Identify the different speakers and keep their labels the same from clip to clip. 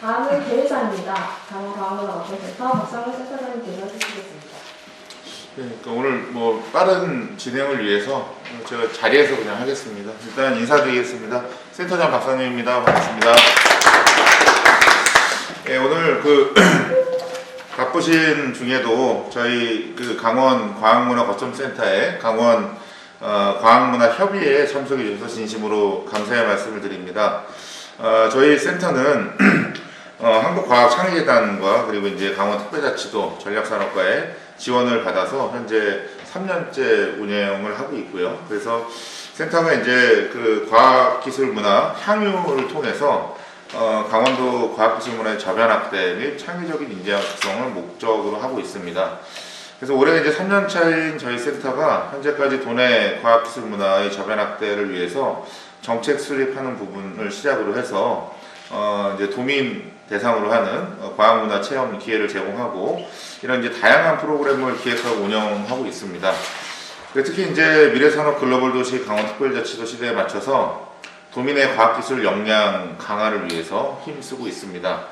Speaker 1: 다음은 대회사입니다. 다음은 과학문화어떤 박상훈 센터장님께서 해주시겠습니다.
Speaker 2: 네, 그러니까 오늘 뭐 빠른 진행을 위해서 제가 자리에서 그냥 하겠습니다. 일단 인사드리겠습니다. 센터장 박상윤입니다. 반갑습니다. 네, 오늘 바쁘신 중에도 저희 강원 과학문화거점센터의 강원 과학문화협의회에 참석해 주셔서 진심으로 감사의 말씀을 드립니다. 저희 센터는 한국과학창의재단과 그리고 이제 강원특별자치도 전략산업과의 지원을 받아서 현재 3년째 운영을 하고 있고요. 그래서 센터가 이제 과학기술문화 향유를 통해서 강원도 과학기술문화의 저변 확대 및 창의적인 인재 양성을 목적으로 하고 있습니다. 그래서 올해 이제 3년 차인 저희 센터가 현재까지 도내 과학기술문화의 저변 확대를 위해서 정책 수립하는 부분을 시작으로 해서 이제 도민 대상으로 하는 과학문화 체험 기회를 제공하고 이런 이제 다양한 프로그램을 기획하고 운영하고 있습니다. 특히 이제 미래산업 글로벌도시 강원특별자치도 시대에 맞춰서 도민의 과학기술 역량 강화를 위해서 힘쓰고 있습니다.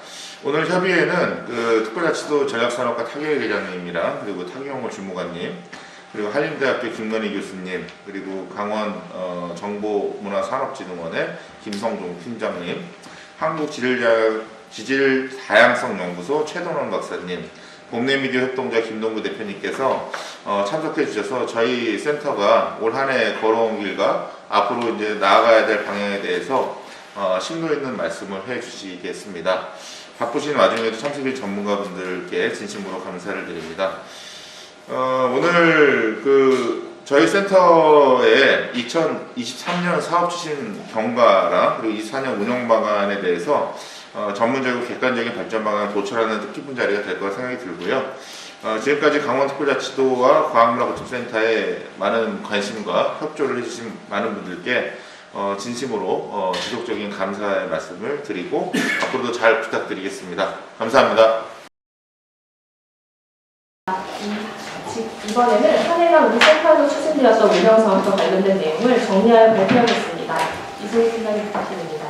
Speaker 2: 오늘 협의회는 특별자치도 전략산업과 타경희 회장님이랑 그리고 타경호 주무관님 그리고 한림대학교 김건희 교수님 그리고 강원 정보문화산업진흥원의 김성종 팀장님 한국지질다양성연구소 최동원 박사님 봄내미디어 협동자 김동구 대표님께서 참석해 주셔서 저희 센터가 올 한 해 걸어온 길과 앞으로 이제 나아가야 될 방향에 대해서 심도 있는 말씀을 해 주시겠습니다. 바쁘신 와중에도 참석해 주신 전문가분들께 진심으로 감사를 드립니다. 오늘 저희 센터의 2023년 사업 추진 경과랑 그리고 24년 운영 방안에 대해서 전문적이고 객관적인 발전 방안을 도출하는 뜻깊은 자리가 될 거라 생각이 들고요. 지금까지 강원특별자치도와 과학문화거점센터에 많은 관심과 협조를 해주신 많은 분들께 진심으로 지속적인 감사의 말씀을 드리고 앞으로도 잘 부탁드리겠습니다. 감사합니다.
Speaker 1: 이번에는 한 해간 우리 센터로 추진되었던 운영사업과 관련된 내용을 정리하여 발표하겠습니다. 이소희 팀장님 부탁드립니다.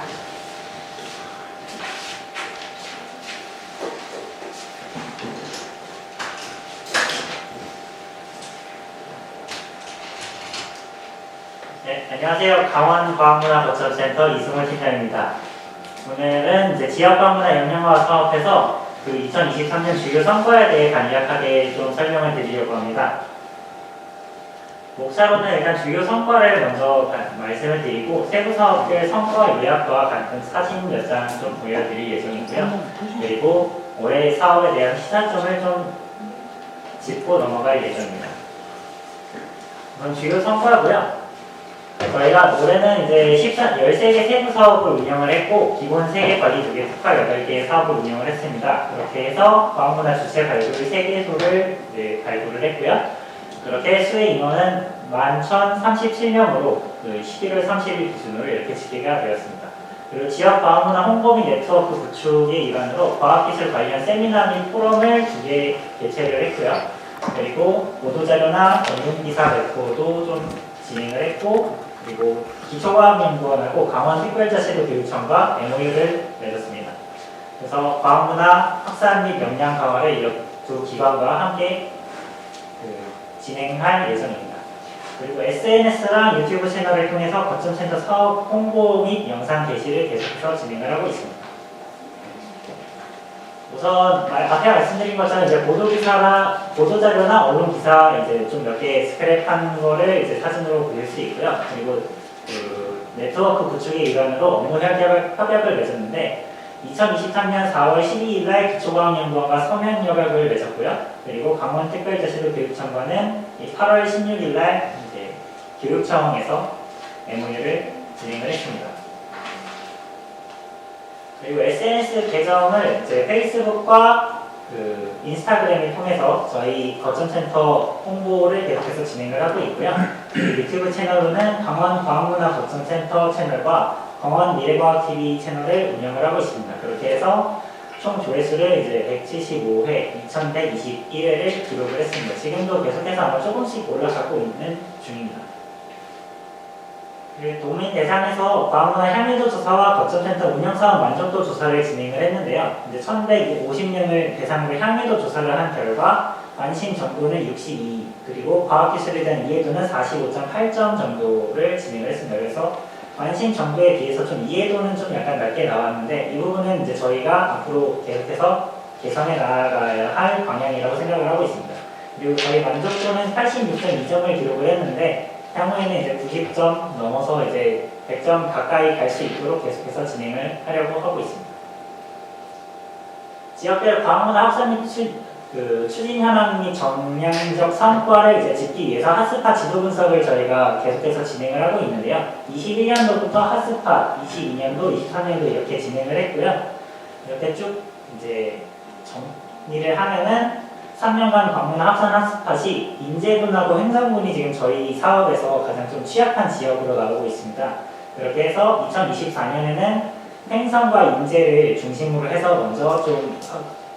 Speaker 3: 네, 안녕하세요. 강원과학문화거점센터 이승훈 팀장입니다. 오늘은 이제 지역과학문화 역량화 사업에서 2023년 주요 성과에 대해 간략하게 좀 설명을 드리려고 합니다. 목차로는 일단 주요 성과를 먼저 말씀을 드리고 세부 사업별 성과 요약과 같은 사진 몇 장 좀 보여드릴 예정이고요. 그리고 올해 사업에 대한 시사점을 좀 짚고 넘어갈 예정입니다. 그럼 주요 성과고요. 저희가 올해는 이제 13개 세부 사업을 운영을 했고 기본 3개 관리 2개 특화 8개의 사업을 운영을 했습니다. 그렇게 해서 과학문화 주체 발굴 3개소를 발굴을 했고요. 그렇게 수혜 인원은 11,037명으로 11월 30일 기준으로 이렇게 집계가 되었습니다. 그리고 지역 과학문화 홍보 및 네트워크 구축의 일환으로 과학기술 관련 세미나 및 포럼을 2개 개최를 했고요. 그리고 보도자료나 언론기사 배포도 좀 진행을 했고 그리고 기초과학연구원하고 강원특별자치도 교육청과 MOU를 맺었습니다. 그래서 과학문화 확산 및 역량 강화를 이 두 기관과 함께 진행할 예정입니다. 그리고 SNS랑 유튜브 채널을 통해서 거점센터 사업 홍보 및 영상 게시를 계속해서 진행을 하고 있습니다. 우선 앞에 말씀드린 것처럼 이제 보도자료나 언론기사 이제 좀 몇 개 스크랩한 거를 이제 사진으로 보일 수 있고요. 그리고 네트워크 구축의 일환으로 업무 협약을 맺었는데 2023년 4월 12일 날 기초과학연구원과 서면 협약을 맺었고요. 그리고 강원특별자치도 교육청과는 8월 16일 날 이제 교육청에서 MOU를 진행을 했습니다. 그리고 SNS 계정을 이제 페이스북과 인스타그램을 통해서 저희 거점센터 홍보를 계속해서 진행을 하고 있고요. 유튜브 채널로는 강원 과학문화 거점센터 채널과 강원 미래과학TV 채널을 운영을 하고 있습니다. 그렇게 해서 총 조회수를 이제 175회, 2121회를 기록을 했습니다. 지금도 계속해서 아마 조금씩 올라가고 있는 중입니다. 도민 대상에서 과학문화 향유도 조사와 거점센터 운영사업 만족도 조사를 진행을 했는데요. 이제 1,150명을 대상으로 향유도 조사를 한 결과 관심 정도는 62, 그리고 과학기술에 대한 이해도는 45.8점 정도를 진행을 했습니다. 그래서 관심 정도에 비해서 좀 이해도는 좀 약간 낮게 나왔는데 이 부분은 이제 저희가 앞으로 계속해서 개선해 나가야 할 방향이라고 생각을 하고 있습니다. 그리고 저희 만족도는 86.2점을 기록을 했는데 향후에는 이제 90점 넘어서 이제 100점 가까이 갈 수 있도록 계속해서 진행을 하려고 하고 있습니다. 지역별 과학문화 확산 및 추진 현황 및 정량적 성과를 이제 짚기 위해서 핫스팟 지도 분석을 저희가 계속해서 진행을 하고 있는데요. 21년도부터 핫스팟, 22년도, 23년도 이렇게 진행을 했고요. 이렇게 쭉 이제 정리를 하면은 3년간 방문한 합산 핫스팟이 인제군하고 횡성군이 지금 저희 사업에서 가장 좀 취약한 지역으로 나오고 있습니다. 그렇게 해서 2024년에는 횡성과 인제를 중심으로 해서 먼저 좀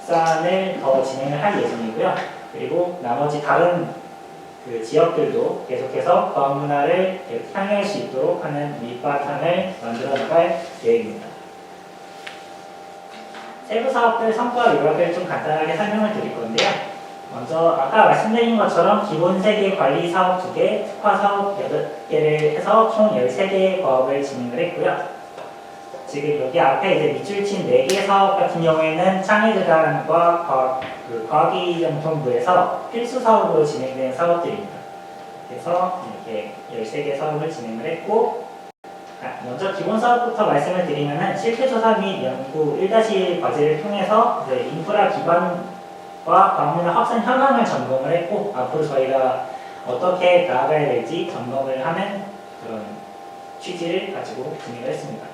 Speaker 3: 확산을 더 진행을 할 예정이고요. 그리고 나머지 다른 그 지역들도 계속해서 과학문화를 향유할 수 있도록 하는 밑바탕을 만들어 나갈 계획입니다. 세부 사업들 성과 요약을 좀 간단하게 설명을 드릴 건데요. 먼저 아까 말씀드린 것처럼 기본 세계 관리 사업 2개, 특화 사업 8개를 해서 총 13개의 과업을 진행을 했고요. 지금 여기 앞에 이제 밑줄 친 4개 사업 같은 경우에는 창의재단과 과학기정통부에서 필수 사업으로 진행된 사업들입니다. 그래서 이렇게 13개 사업을 진행을 했고, 먼저 기본 사업부터 말씀을 드리면은 실태조사 및 연구 1-1 과제를 통해서 이제 인프라 기반과 과학문화 확산 현황을 점검을 했고, 앞으로 저희가 어떻게 나아가야 될지 점검을 하는 그런 취지를 가지고 진행을 했습니다.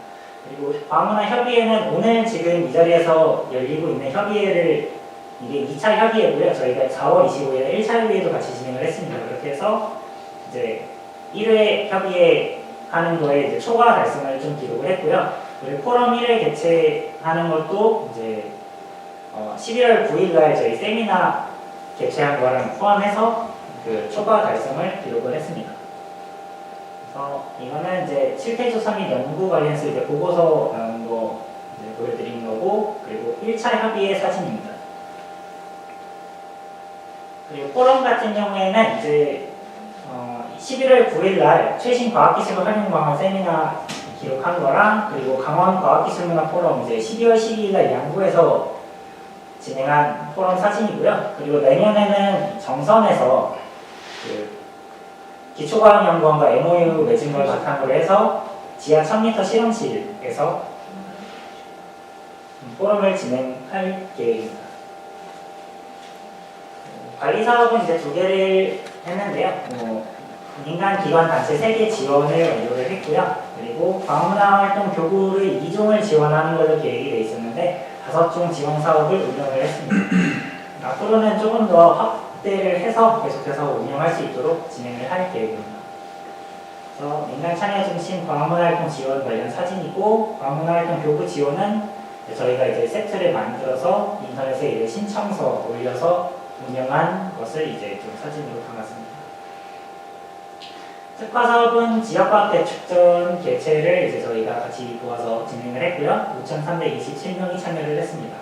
Speaker 3: 그리고 과학문화 협의회는 오늘 지금 이 자리에서 열리고 있는 협의회를 이게 2차 협의회고요. 저희가 4월 25일에 1차 협의회도 같이 진행을 했습니다. 그렇게 해서 이제 1회 협의회 하는 거에 이제 초과 달성을 좀 기록을 했고요. 그리고 포럼 1회 개최하는 것도 이제 11월 9일 날 저희 세미나 개최한 거랑 포함해서 그 초과 달성을 기록을 했습니다. 그래서 이거는 이제 실태조사 및 연구 관련해서 이제 보고서 나온 거 이제 보여드린 거고, 그리고 1차 협의회 사진입니다. 그리고 포럼 같은 경우에는 이제 11월 9일 날 최신 과학기술 활용 방안 세미나 기록한 거랑, 그리고 강원 과학기술문화 포럼 이제 12월 12일 날 양구에서 진행한 포럼 사진이고요. 그리고 내년에는 정선에서 그 기초과학연구원과 MOU 맺은 걸 바탕으로 해서 지하 1000m 실험실에서 포럼을 진행할 계획입니다. 관리사업은 이제 2개를 했는데요. 민간 기관 단체 3개 지원을 완료를 했고요. 그리고 과학문화 활동 교구를 2종을 지원하는 걸로 계획이 되어 있었는데 5종 지원 사업을 운영을 했습니다. 앞으로는 조금 더 확대를 해서 계속해서 운영할 수 있도록 진행을 할 계획입니다. 그래서 민간 참여 중심 과학문화 활동 지원 관련 사진이고, 과학문화 활동 교구 지원은 저희가 이제 세트를 만들어서 인터넷에 이제 신청서 올려서 운영한 것을 이제 좀 사진으로 담았습니다. 특화 사업은 지역과학 대축전 개최를 이제 저희가 같이 도와서 진행을 했고요. 5,327명이 참여를 했습니다.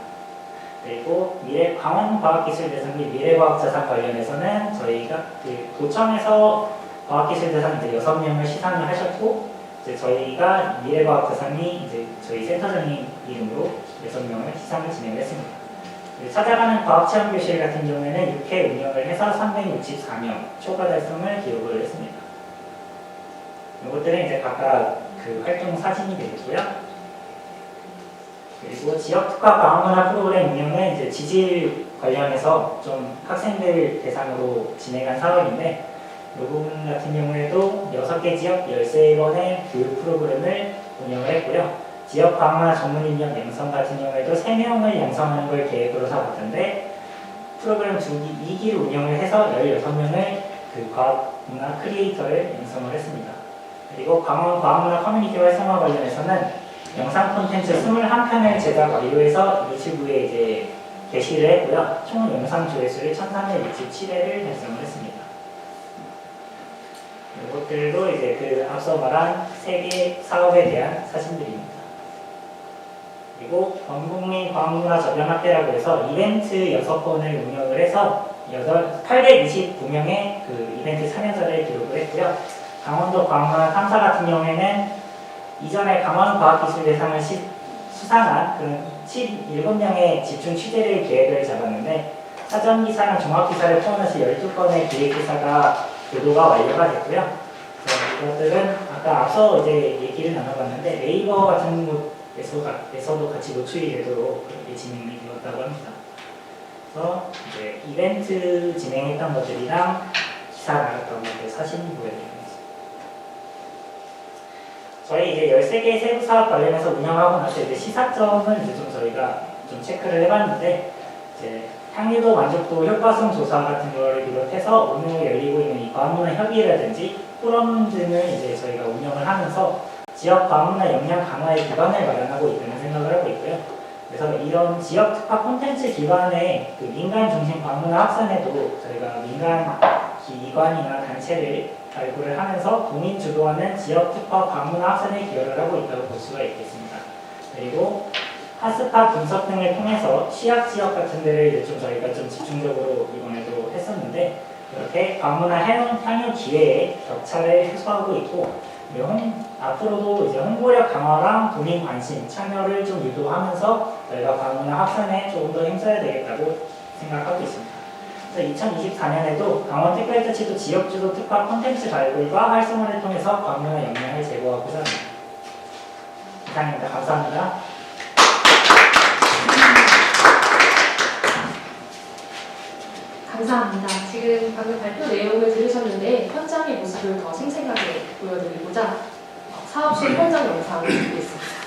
Speaker 3: 그리고 강원과학기술대상 및 미래과학자산 관련해서는 저희가 그 도청에서 과학기술대상 이제 6명을 시상을 하셨고, 이제 저희가 미래과학자산이 이제 저희 센터장님 이름으로 6명을 시상을 진행을 했습니다. 찾아가는 과학체험교실 같은 경우에는 6회 운영을 해서 364명 초과 달성을 기록을 했습니다. 이것들은 이제 각각 그 활동 사진이 되겠고요. 그리고 지역 특화 과학문화 프로그램 운영은 이제 지질 관련해서 좀 학생들 대상으로 진행한 사업인데, 이 부분 같은 경우에도 6개 지역 13번의 교육 프로그램을 운영을 했고요. 지역 과학문화 전문 인력 양성 같은 경우에도 3명을 양성하는 걸 계획으로 잡았던데, 프로그램 2기를 운영을 해서 16명을 그 과학문화 크리에이터를 양성을 했습니다. 그리고 강원 과학문화 커뮤니티 활성화 관련해서는 영상 콘텐츠 21편을 제작 완료해서 유튜브에 이제 게시를 했고요. 총 영상 조회수를 1367회를 달성을 했습니다. 이것들도 이제 그 앞서 말한 세 개 사업에 대한 사진들입니다. 그리고 전국민 과학문화 저변학대라고 해서 이벤트 6건을 운영을 해서 829명의 그 이벤트 참여자를 기록을 했고요. 강원도 과학문화 탐사 같은 경우에는 이전에 강원과학기술대상을 수상한 그런 17명의 집중 취재를 계획을 잡았는데 사전기사랑 종합기사를 포함해서 12건의 기획기사가 보도가 완료가 됐고요. 이것들은 아까 앞서 이제 얘기를 나눠봤는데 네이버 같은 곳에서도 같이 노출이 되도록 그렇게 진행이 되었다고 합니다. 그래서 이제 이벤트 진행했던 것들이랑 기사 나갔던 것들 사진 보여드립니다. 저희 이제 13개의 세부 사업 관련해서 운영하고 나서 이제 시사점을 이제 좀 저희가 좀 체크를 해봤는데 이제 향유도 만족도 효과성 조사 같은 거를 비롯해서 오늘 열리고 있는 이 과학문화 협의라든지 포럼 등을 이제 저희가 운영을 하면서 지역 과학문화 역량 강화의 기반을 마련하고 있다는 생각을 하고 있고요. 그래서 이런 지역 특화 콘텐츠 기반의 그 민간 중심 과학문화 확산에도 저희가 민간 기관이나 단체를 발굴을 하면서 동인 주도하는 지역 특화 과학문화 확산에 기여를 하고 있다고 볼 수가 있겠습니다. 그리고 핫스팟 분석 등을 통해서 취약 지역 같은 데를 이제 좀 저희가 좀 집중적으로 이번에도 했었는데 이렇게 과학문화 향유 기회의 격차를 해소하고 있고 앞으로도 이제 홍보력 강화랑 도민 관심, 참여를 좀 유도하면서 저희가 과학문화 확산에 조금 더 힘써야 되겠다고 생각하고 있습니다. 그래서 2024년에도 강원특별자치도 지역주도 특화 콘텐츠 발굴과 활성화를 통해서 과학문화 역량을 제고하고자 합니다. 이상입니다. 감사합니다.
Speaker 1: 감사합니다. 지금 방금 발표 내용을 들으셨는데 현장의 모습을 더 생생하게 보여드리고자 사업실 현장 영상을 준비했습니다.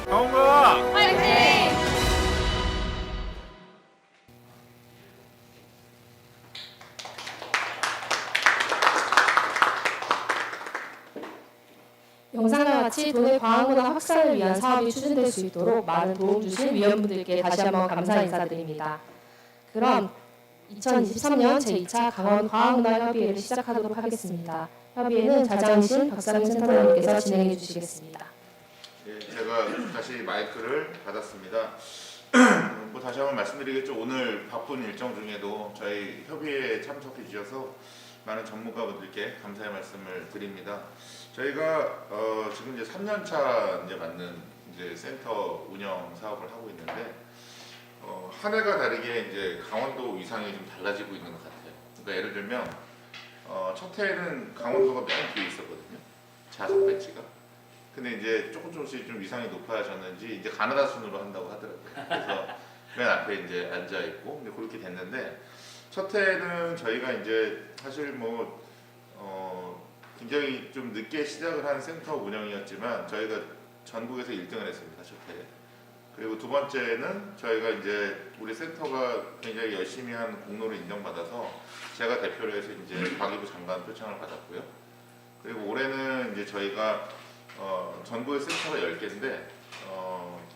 Speaker 2: 강원과
Speaker 1: 화이팅! 영상과 같이 도내 과학문화 확산을 위한 사업이 추진될 수 있도록 많은 도움 주신 위원분들께 다시 한번 감사 인사드립니다. 그럼 2023년 제2차 강원 과학문화협의회를 시작하도록 하겠습니다. 협의회는 자장신 박상윤 센터장님께서 진행해 주시겠습니다.
Speaker 2: 예, 제가 다시 마이크를 받았습니다. 뭐 다시 한번 말씀드리겠죠. 오늘 바쁜 일정 중에도 저희 협의회에 참석해 주셔서 많은 전문가분들께 감사의 말씀을 드립니다. 저희가 지금 이제 3년차 이제 맞는 이제 센터 운영 사업을 하고 있는데 한 해가 다르게 이제 강원도 위상이 좀 달라지고 있는 것 같아요. 그러니까 예를 들면 첫 해에는 강원도가 맨 뒤에 있었거든요. 자석 배치가. 근데 이제 조금씩 좀 위상이 높아졌는지 이제 가나다 순으로 한다고 하더라고요. 그래서 맨 앞에 이제 앉아 있고 근데 그렇게 됐는데 첫 해는 저희가 이제 사실 뭐 굉장히 좀 늦게 시작을 한 센터 운영이었지만 저희가 전국에서 1등을 했습니다. 첫 해. 그리고 두 번째는 저희가 이제 우리 센터가 굉장히 열심히 한 공로를 인정받아서 제가 대표로 해서 이제 과기부 장관 표창을 받았고요. 그리고 올해는 이제 저희가 전국에 센터가 10개인데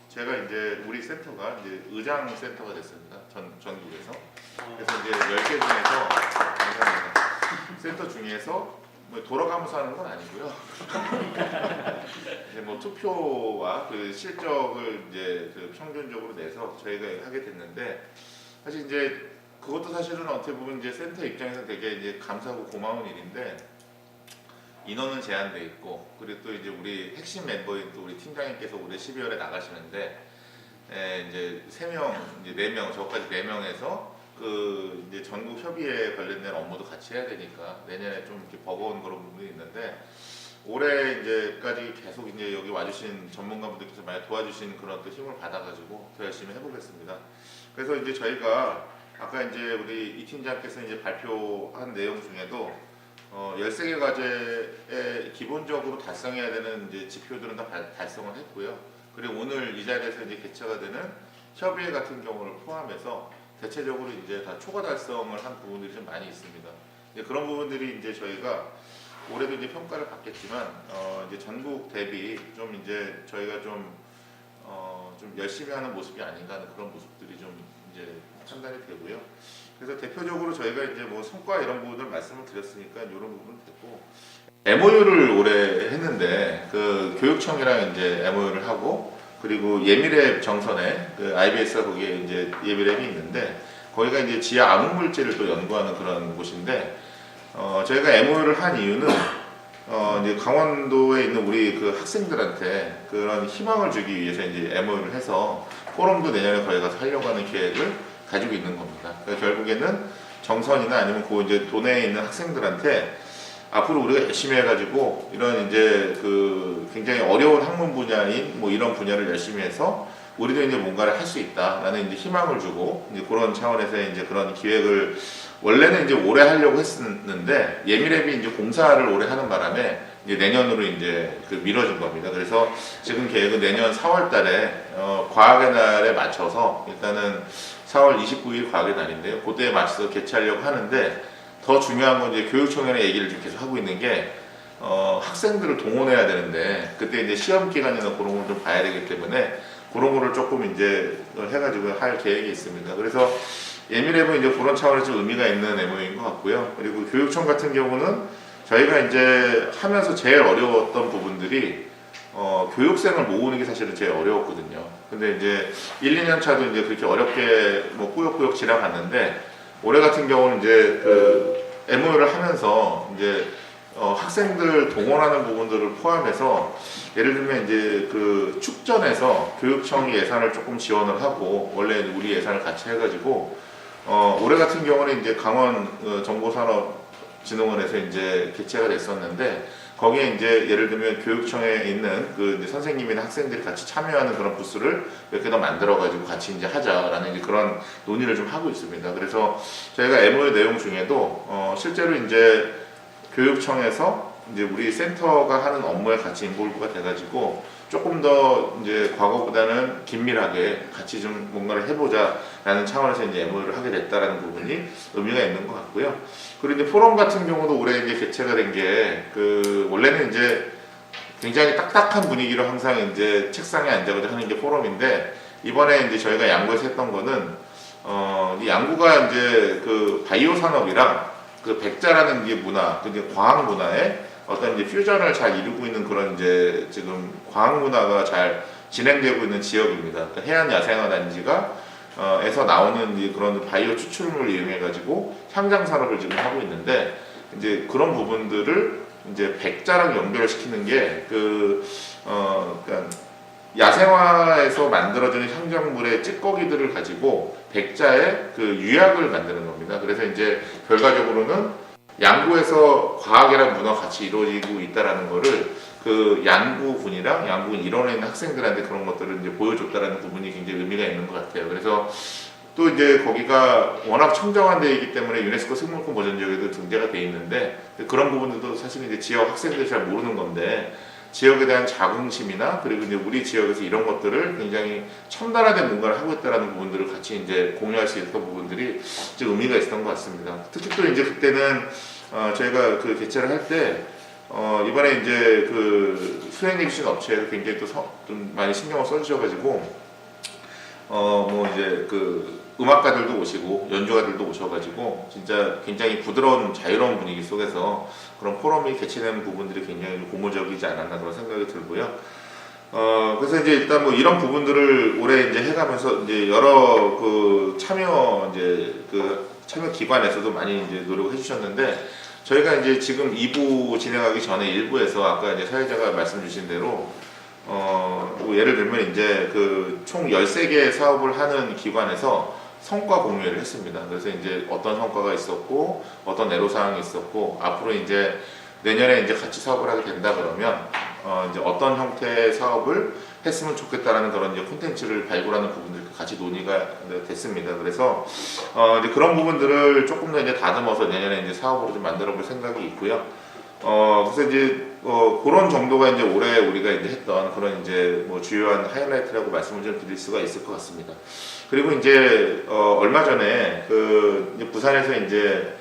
Speaker 2: 제가 이제 우리 센터가 이제 의장 센터가 됐습니다. 전국에서. 그래서 이제 10개 중에서 감사합니다. 센터 중에서 뭐 돌아가면서 하는 건 아니고요. 이제 뭐 투표와 그 실적을 이제 그 평균적으로 내서 저희가 하게 됐는데 사실 이제 그것도 사실은 어떻게 보면 이제 센터 입장에서 되게 이제 감사하고 고마운 일인데 인원은 제한돼 있고 그리고 또 이제 우리 핵심 멤버인 또 우리 팀장님께서 올해 12월에 나가시는데 이제 3명, 이제 4명, 저까지 4명에서 그 이제 전국 협의회 관련된 업무도 같이 해야 되니까 내년에 좀 이렇게 버거운 그런 부분이 있는데 올해 이제까지 계속 이제 여기 와주신 전문가분들께서 많이 도와주신 그런 또 힘을 받아가지고 더 열심히 해보겠습니다. 그래서 이제 저희가 아까 이제 우리 이 팀장께서 이제 발표한 내용 중에도 13개 과제에 기본적으로 달성해야 되는 이제 지표들은 다 달성을 했고요. 그리고 오늘 이 자리에서 이제 개최가 되는 협의회 같은 경우를 포함해서 대체적으로 이제 다 초과 달성을 한 부분들이 좀 많이 있습니다. 이제 그런 부분들이 이제 저희가 올해도 이제 평가를 받겠지만 이제 전국 대비 좀 이제 저희가 좀 열심히 하는 모습이 아닌가 하는 그런 모습들이 좀 이제 판단이 되고요. 그래서 대표적으로 저희가 이제 뭐 성과 이런 부분을 말씀을 드렸으니까 이런 부분은 됐고 MOU를 올해 했는데 그 교육청이랑 이제 MOU를 하고 그리고 예미랩 정선에 그 IBS가 거기에 이제 예미랩이 있는데 거기가 이제 지하 암흑물질을 또 연구하는 그런 곳인데 저희가 MOU를 한 이유는 이제 강원도에 있는 우리 그 학생들한테 그런 희망을 주기 위해서 이제 MOU를 해서 포럼도 내년에 거기 가서 하려고 하는 계획을 가지고 있는 겁니다. 그러니까 결국에는 정선이나 아니면 그 이제 도내에 있는 학생들한테 앞으로 우리가 열심히 해가지고 이런 이제 그 굉장히 어려운 학문 분야인 뭐 이런 분야를 열심히 해서 우리도 이제 뭔가를 할 수 있다라는 이제 희망을 주고 이제 그런 차원에서 이제 그런 기획을 원래는 이제 올해 하려고 했었는데 예미랩이 이제 공사를 올해 하는 바람에 이제 내년으로 이제 그 미뤄진 겁니다. 그래서 지금 계획은 내년 4월달에 과학의 날에 맞춰서 일단은 4월 29일 과학의 날인데요. 그때에 맞춰서 개최하려고 하는데. 더 중요한 건 이제 교육청이랑 얘기를 좀 계속 하고 있는 게 학생들을 동원해야 되는데 그때 이제 시험 기간이나 그런 걸 좀 봐야 되기 때문에 그런 거를 조금 이제 해가지고 할 계획이 있습니다. 그래서 예미랩은 이제 그런 차원에서 좀 의미가 있는 MOU인 것 같고요. 그리고 교육청 같은 경우는 저희가 이제 하면서 제일 어려웠던 부분들이 교육생을 모으는 게 사실은 제일 어려웠거든요. 근데 이제 1, 2년 차도 이제 그렇게 어렵게 뭐 꾸역꾸역 지나갔는데 올해 같은 경우는 이제 그 MOU를 하면서 이제 학생들 동원하는 부분들을 포함해서 예를 들면 이제 그 축전에서 교육청이 예산을 조금 지원을 하고 원래 우리 예산을 같이 해가지고 올해 같은 경우는 이제 강원 정보산업진흥원에서 이제 개최가 됐었는데 거기에 이제 예를 들면 교육청에 있는 그 이제 선생님이나 학생들이 같이 참여하는 그런 부스를 몇 개 더 만들어가지고 같이 이제 하자라는 이제 그런 논의를 좀 하고 있습니다. 그래서 저희가 MOU 내용 중에도 실제로 이제 교육청에서 이제 우리 센터가 하는 업무에 같이 인볼브가 돼가지고 조금 더 이제 과거보다는 긴밀하게 같이 좀 뭔가를 해보자라는 차원에서 이제 MOU를 하게 됐다라는 부분이 의미가 있는 것 같고요. 그리고 이제 포럼 같은 경우도 올해 이제 개최가 된 게 원래는 이제 굉장히 딱딱한 분위기로 항상 이제 책상에 앉아가지고 하는 게 포럼인데 이번에 이제 저희가 양구에서 했던 거는 이 양구가 이제 바이오 산업이랑 백자라는 게 문화, 이제 과학 문화에 어떤 이제 퓨전을 잘 이루고 있는 그런 이제 지금 과학 문화가 잘 진행되고 있는 지역입니다. 그러니까 해안 야생화 단지가 에서 나오는 이제 그런 바이오 추출물을 이용해 가지고 향장 산업을 지금 하고 있는데 이제 그런 부분들을 이제 백자랑 연결시키는 게 그러니까 야생화에서 만들어지는 향정물의 찌꺼기들을 가지고 백자의 유약을 만드는 겁니다. 그래서 이제 결과적으로는 양구에서 과학이랑 문화가 같이 이루어지고 있다라는 거를 양구군이랑 양구군 일원에 있는 학생들한테 그런 것들을 이제 보여줬다라는 부분이 굉장히 의미가 있는 것 같아요. 그래서 또 이제 거기가 워낙 청정한 데이기 때문에 유네스코 생물권 보전 지역에도 등재가 돼 있는데 그런 부분들도 사실 이제 지역 학생들이 잘 모르는 건데 지역에 대한 자긍심이나 그리고 이제 우리 지역에서 이런 것들을 굉장히 첨단화된 뭔가를 하고 있다는 부분들을 같이 이제 공유할 수 있었던 부분들이 좀 의미가 있었던 것 같습니다. 특히 또 이제 그때는 저희가 개최를 할 때 이번에 이제 수행해 주신 업체에서 굉장히 또 좀 많이 신경을 써주셔가지고 뭐 이제 음악가들도 오시고 연주가들도 오셔가지고 진짜 굉장히 부드러운 자유로운 분위기 속에서 그런 포럼이 개최되는 부분들이 굉장히 고무적이지 않았나 그런 생각이 들고요. 그래서 이제 일단 뭐 이런 부분들을 올해 이제 해가면서 이제 여러 참여 참여 기관에서도 많이 이제 노력을 해주셨는데 저희가 이제 지금 2부 진행하기 전에 1부에서 아까 이제 사회자가 말씀 주신 대로 뭐 예를 들면 이제 총 13개의 사업을 하는 기관에서 성과 공유를 했습니다. 그래서 이제 어떤 성과가 있었고 어떤 애로사항이 있었고 앞으로 이제 내년에 이제 같이 사업을 하게 된다 그러면 이제 어떤 형태의 사업을 했으면 좋겠다라는 그런 이제 콘텐츠를 발굴하는 부분들 같이 논의가 됐습니다. 그래서 이제 그런 부분들을 조금 더 이제 다듬어서 내년에 이제 사업으로 좀 만들어볼 생각이 있고요. 그래서 이제 그런 정도가 이제 올해 우리가 이제 했던 그런 이제 뭐 주요한 하이라이트라고 말씀을 좀 드릴 수가 있을 것 같습니다. 그리고 이제 얼마 전에 이제 부산에서 이제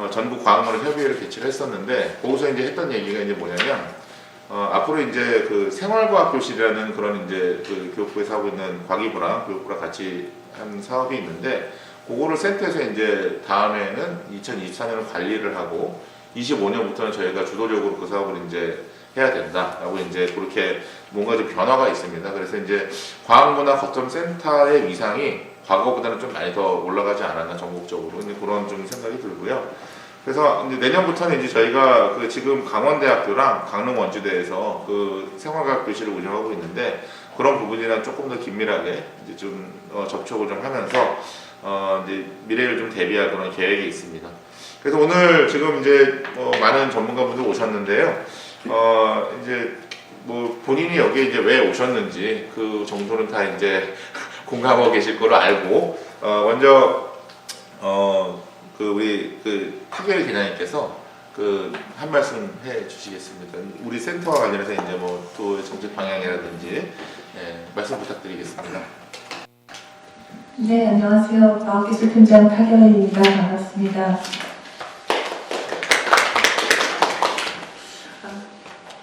Speaker 2: 전국 과학문화 협의회를 개최를 했었는데 거기서 이제 했던 얘기가 이제 뭐냐면 앞으로 이제 생활과학 교실이라는 그런 이제 교육부에서 하고 있는 과기부랑 교육부랑 같이 한 사업이 있는데 그거를 센터에서 이제 다음에는 2024년을 관리를 하고 25년부터는 저희가 주도적으로 그 사업을 이제 해야 된다라고 이제 그렇게 뭔가 좀 변화가 있습니다. 그래서 이제 과학문화 거점 센터의 위상이 과거보다는 좀 많이 더 올라가지 않았나 전국적으로 그런 좀 생각이 들고요. 그래서 이제 내년부터는 이제 저희가 지금 강원대학교랑 강릉원주대에서 생활과학 교실을 운영하고 있는데 그런 부분이랑 조금 더 긴밀하게 이제 좀 접촉을 좀 하면서 이제 미래를 좀 대비할 그런 계획이 있습니다. 그래서 오늘 지금 이제 많은 전문가분들 오셨는데요. 이제 뭐 본인이 여기에 이제 왜 오셨는지 그 정도는 다 이제 공감하고 계실 거로 알고 먼저 우리 타결 기자님께서 한 말씀 해 주시겠습니다. 우리 센터와 관련해서 이제 뭐 또 정책 방향이라든지 말씀 부탁드리겠습니다.
Speaker 4: 네, 안녕하세요. 과학기술팀장 타결입니다. 반갑습니다.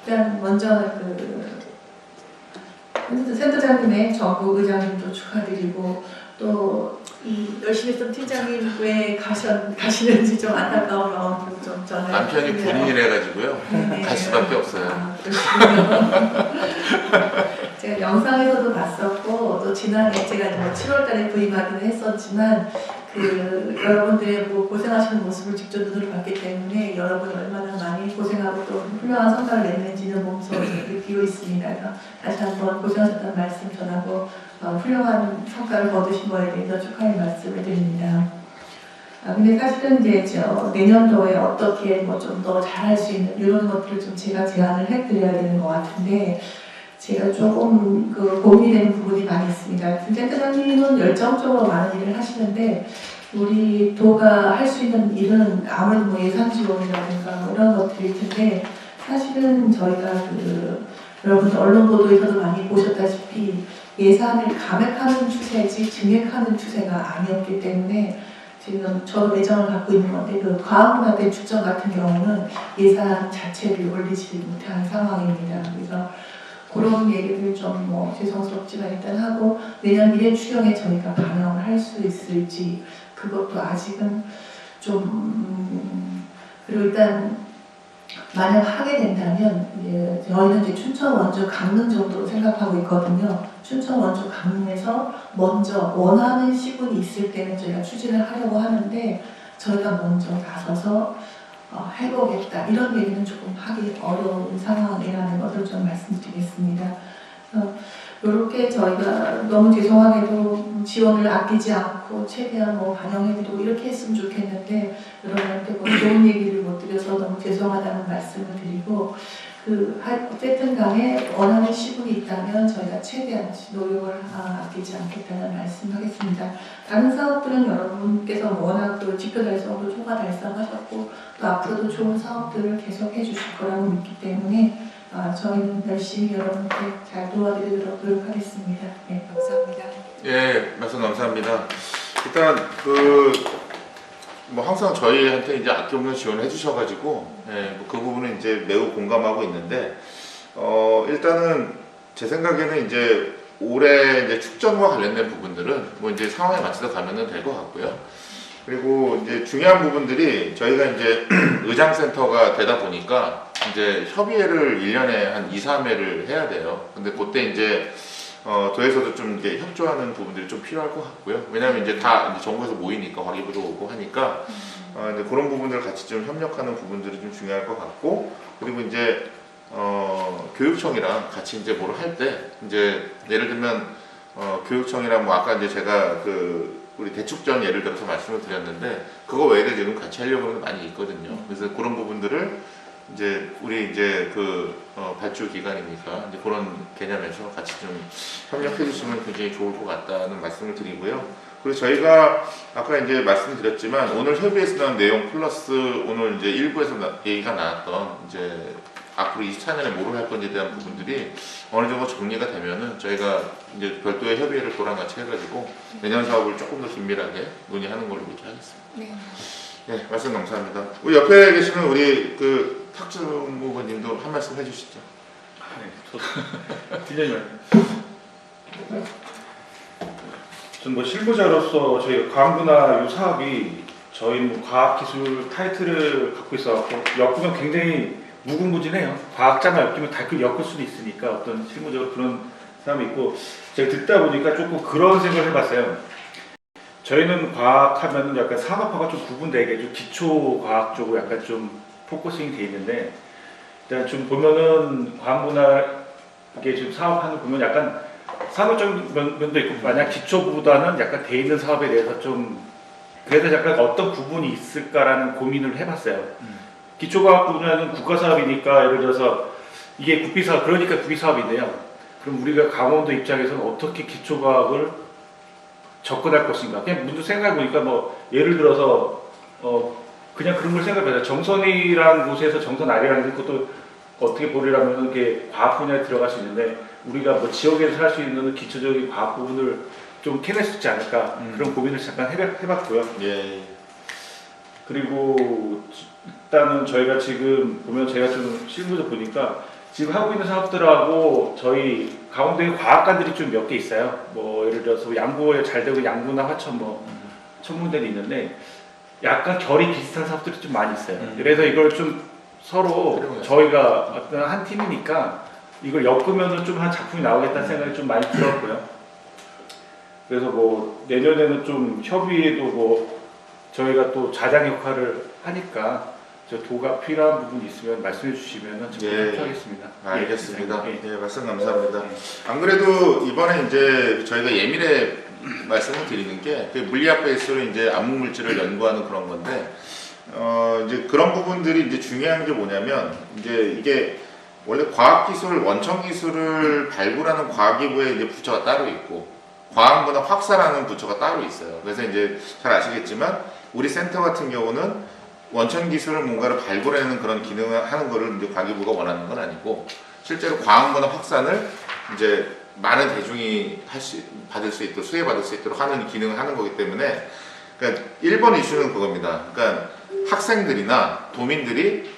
Speaker 4: 일단 먼저 센터장님의 정부 의장님도 축하드리고 또 이 열심히 했던 팀장님 왜 가시는지 좀 안타까운 마음도 좀 전해.
Speaker 2: 남편이 군인이라 가지고요. 갈 수밖에 없어요.
Speaker 4: 제가 영상에서도 봤었고 또 지난해 제가 뭐 7월달에 부임하기는 했었지만 여러분들의 뭐 고생하시는 모습을 직접 눈으로 봤기 때문에 여러분이 얼마나 많이 고생하고 또 훌륭한 성과를 냈는지는 몸소 느끼고 있습니다. 다시 한번 고생하셨다는 말씀 전하고 훌륭한 성과를 거두신 거에 대해서 축하의 말씀을 드립니다. 근데 사실은 이제 내년도에 어떻게 뭐 좀 더 잘할 수 있는 이런 것들을 좀 제가 제안을 해드려야 되는 것 같은데 제가 조금 고민이 되는 부분이 많이 있습니다. 센터장님은 열정적으로 많은 일을 하시는데 우리 도가 할 수 있는 일은 아무래도 뭐 예산 지원이라든가 뭐 이런 것들일 텐데 사실은 저희가 여러분 언론 보도에서도 많이 보셨다시피 예산을 감액하는 추세지 증액하는 추세가 아니었기 때문에 지금 저도 내정을 갖고 있는 건데 그 과학문화대 축전 같은 경우는 예산 자체를 올리지 못한 상황입니다. 그래서 그런 얘기를 좀 뭐 죄송스럽지만 일단 하고 내년 1회 추경에 저희가 반영을 할 수 있을지 그것도 아직은 좀 그리고 일단 만약 하게 된다면 저희는 이제 춘천 원주 강릉 정도로 생각하고 있거든요. 춘천 원주 강릉에서 먼저 원하는 시군이 있을 때는 저희가 추진을 하려고 하는데 저희가 먼저 나서서 해보겠다 이런 얘기는 조금 하기 어려운 상황이라는 것을 좀 말씀드리겠습니다. 이렇게 저희가 너무 죄송하게도 지원을 아끼지 않고 최대한 뭐 반영해드리고 이렇게 했으면 좋겠는데 여러분한테 뭐 좋은 얘기를 못 드려서 너무 죄송하다는 말씀을 드리고 어쨌든 간에 원하는 시군이 있다면 저희가 최대한 노력을 아끼지 않겠다는 말씀하겠습니다. 다른 사업들은 여러분께서 워낙 또 지표 달성도 초과 달성하셨고 또 앞으로도 좋은 사업들을 계속 해주실 거라고 믿기 때문에 저희는 열심히 여러분께 잘 도와드리도록 노력하겠습니다. 네, 감사합니다.
Speaker 2: 예, 말씀 감사합니다. 일단 뭐 항상 저희한테 이제 아낌없는 지원을 해주셔가지고 그 부분은 이제 매우 공감하고 있는데 일단은 제 생각에는 이제 올해 이제 축전과 관련된 부분들은 뭐 이제 상황에 맞춰서 가면은 될 것 같고요. 그리고 이제 중요한 부분들이 저희가 이제 의장센터가 되다 보니까 이제 협의회를 1년에 한 2, 3회를 해야 돼요. 근데 그때 이제 도에서도 좀 이제 협조하는 부분들이 좀 필요할 것 같고요. 왜냐하면 이제 다 이제 정부에서 모이니까 과기부도 오고 하니까 이제 그런 부분들 같이 좀 협력하는 부분들이 좀 중요할 것 같고 그리고 이제 교육청이랑 같이 이제 뭘 할 때 이제 예를 들면 교육청이랑 뭐 아까 이제 제가 우리 대축전 예를 들어서 말씀을 드렸는데 그거 외에도 지금 같이 하려고 하는 게 많이 있거든요. 그래서 그런 부분들을 이제 우리 이제 발주 기관이니까 이제 그런 개념에서 같이 좀 협력해 주시면 굉장히 좋을 것 같다는 말씀을 드리고요. 그리고 저희가 아까 이제 말씀드렸지만 오늘 협의에서 나온 내용 플러스 오늘 이제 일부에서 얘기가 나왔던 이제 앞으로 24년에 뭐를 할 건지에 대한 부분들이 어느 정도 정리가 되면은 저희가 이제 별도의 협의회를 또랑 같이 해가지고 내년 사업을 조금 더 긴밀하게 논의하는 걸로 그렇게 하겠습니다.
Speaker 4: 네.
Speaker 2: 네, 말씀 감사합니다. 우리 옆에 계시는 우리 탁준 후보님도 한 말씀 해주시죠.
Speaker 5: 네, 저도 팀장님. 전 뭐 실무자로서 저희 과학문화 요 사업이 저희 뭐 과학기술 타이틀을 갖고 있어갖고 엮으면 굉장히 무궁무진해요. 과학자만 엮이면 다 엮을 수도 있으니까 어떤 실무적으로 그런 사람이 있고 제가 듣다 보니까 조금 그런 생각을 해봤어요. 저희는 과학하면 약간 산업화가 좀 구분되게 좀 기초과학 쪽으로 약간 좀 포커싱이 돼 있는데 일단 좀 보면은 과학문화계 지금 사업하는 거 보면 약간 산업적인 면도 있고 만약 기초보다는 약간 돼 있는 사업에 대해서 좀 그래서 약간 어떤 구분이 있을까라는 고민을 해봤어요. 기초과학 분야는 국가사업이니까 예를 들어서 이게 국비사업 그러니까 국비사업인데요. 그럼 우리가 강원도 입장에서는 어떻게 기초과학을 접근할 것인가? 그냥 문득 생각해보니까 뭐 예를 들어서 그냥 그런 걸 생각해봐요. 정선이라는 곳에서 정선 아래라는 것도 어떻게 보려면 이렇게 과학 분야에 들어갈 수 있는데 우리가 뭐 지역에서 할 수 있는 기초적인 과학 부분을 좀 캐낼 수 있지 않을까 그런 고민을 잠깐 해봤고요.
Speaker 2: 예.
Speaker 5: 그리고 일단은 저희가 지금 보면 제가 좀 실무를 보니까 지금 하고 있는 사업들하고 저희 강원도에 과학관들이 좀 몇 개 있어요. 뭐 예를 들어서 양구에 잘 되고 양구나 화천 뭐 천문대도 있는데 약간 결이 비슷한 사업들이 좀 많이 있어요. 그래서 이걸 좀 서로 저희가 어떤 한 팀이니까 이걸 엮으면은 좀 한 작품이 나오겠다는 생각이 좀 많이 들었고요. 그래서 뭐 내년에는 좀 협의에도 뭐 저희가 또 자장 역할을 하니까 저 도가 필요한 부분이 있으면 말씀해 주시면 좀 협조하겠습니다.
Speaker 2: 알겠습니다.
Speaker 5: 예.
Speaker 2: 네, 말씀 감사합니다. 안 그래도 이번에 이제 저희가 예밀에 말씀을 드리는 게 물리학 베이스로 이제 암흑 물질을 연구하는 그런 건데 이제 그런 부분들이 이제 중요한 게 뭐냐면 이제 이게 원래 과학기술 원천기술을 발굴하는 과기부에 이제 부처가 따로 있고 과학문화 확산하는 부처가 따로 있어요. 그래서 이제 잘 아시겠지만 우리 센터 같은 경우는 원천 기술을 뭔가를 발굴해내는 그런 기능을 하는 거를 이제 과기부가 원하는 건 아니고 실제로 과학문화 확산을 이제 많은 대중이 받을 수 있도록 수혜받을 수 있도록 하는 기능을 하는 거기 때문에 그러니까 1번 이슈는 그겁니다. 그러니까 학생들이나 도민들이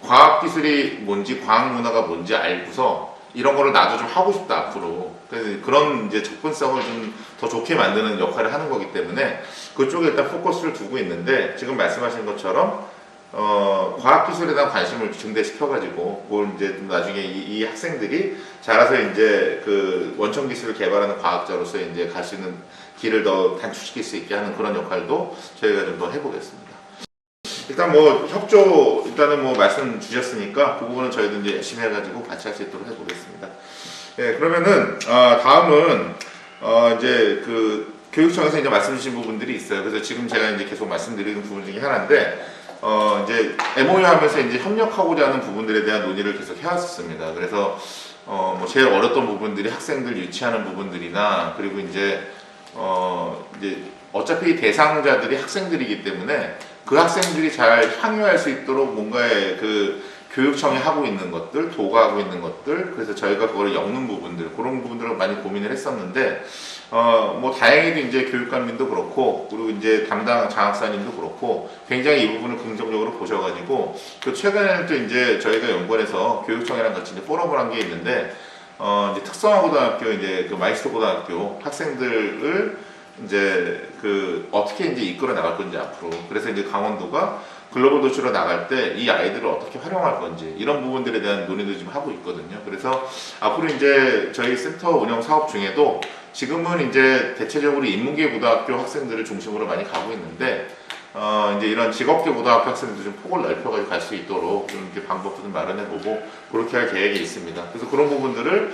Speaker 2: 과학기술이 뭔지 과학문화가 뭔지 알고서 이런 거를 나도 좀 하고 싶다 앞으로. 그래서 그런 이제 접근성을 좀 더 좋게 만드는 역할을 하는 거기 때문에 그쪽에 일단 포커스를 두고 있는데 지금 말씀하신 것처럼 과학기술에 대한 관심을 증대시켜가지고 그걸 이제 나중에 이 학생들이 자라서 이제 그 원천 기술을 개발하는 과학자로서 이제 갈 수 있는 길을 더 단축시킬 수 있게 하는 그런 역할도 저희가 좀 더 해보겠습니다. 일단 뭐 협조 일단은 뭐 말씀 주셨으니까 그 부분은 저희도 이제 열심히 해가지고 같이 할 수 있도록 해보겠습니다. 네, 그러면은 다음은 이제 그 교육청에서 이제 말씀 주신 부분들이 있어요. 그래서 지금 제가 이제 계속 말씀드리는 부분 중에 하나인데 이제 MOU 하면서 이제 협력하고자 하는 부분들에 대한 논의를 계속 해왔습니다. 그래서 뭐 제일 어렸던 부분들이 학생들 유치하는 부분들이나 그리고 이제 어차피 대상자들이 학생들이기 때문에 그 학생들이 잘 향유할 수 있도록 뭔가의 그 교육청이 하고 있는 것들, 도가 하고 있는 것들, 그래서 저희가 그걸 엮는 부분들, 그런 부분들을 많이 고민을 했었는데, 뭐 다행히도 이제 교육감님도 그렇고, 그리고 이제 담당 장학사님도 그렇고, 굉장히 이 부분을 긍정적으로 보셔가지고, 그 최근에는 또 이제 저희가 연구원에서 교육청이랑 같이 이제 포럼을 한 게 있는데, 이제 특성화고등학교, 이제 그 마이스터 고등학교 학생들을 이제 그 어떻게 이제 이끌어 나갈 건지 앞으로. 그래서 이제 강원도가 글로벌 도시로 나갈 때 이 아이들을 어떻게 활용할 건지 이런 부분들에 대한 논의도 지금 하고 있거든요. 그래서 앞으로 이제 저희 센터 운영 사업 중에도 지금은 이제 대체적으로 인문계 고등학교 학생들을 중심으로 많이 가고 있는데 이제 이런 직업계 고등학교 학생들 좀 폭을 넓혀가지고 갈 수 있도록 좀 이렇게 방법도 좀 마련해보고 그렇게 할 계획이 있습니다. 그래서 그런 부분들을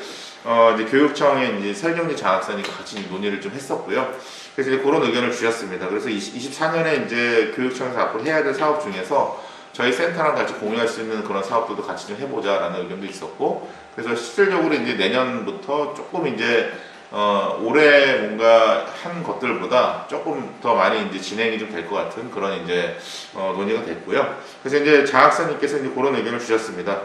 Speaker 2: 이제 교육청의 이제 설경리 장학사님과 같이 논의를 좀 했었고요. 그래서 이제 그런 의견을 주셨습니다. 그래서 24년에 이제 교육청에서 앞으로 해야 될 사업 중에서 저희 센터랑 같이 공유할 수 있는 그런 사업들도 같이 좀 해보자라는 의견도 있었고, 그래서 실질적으로 이제 내년부터 조금 이제 올해 뭔가 한 것들보다 조금 더 많이 이제 진행이 좀 될 것 같은 그런 이제 논의가 됐고요. 그래서 이제 장학사님께서 이제 그런 의견을 주셨습니다.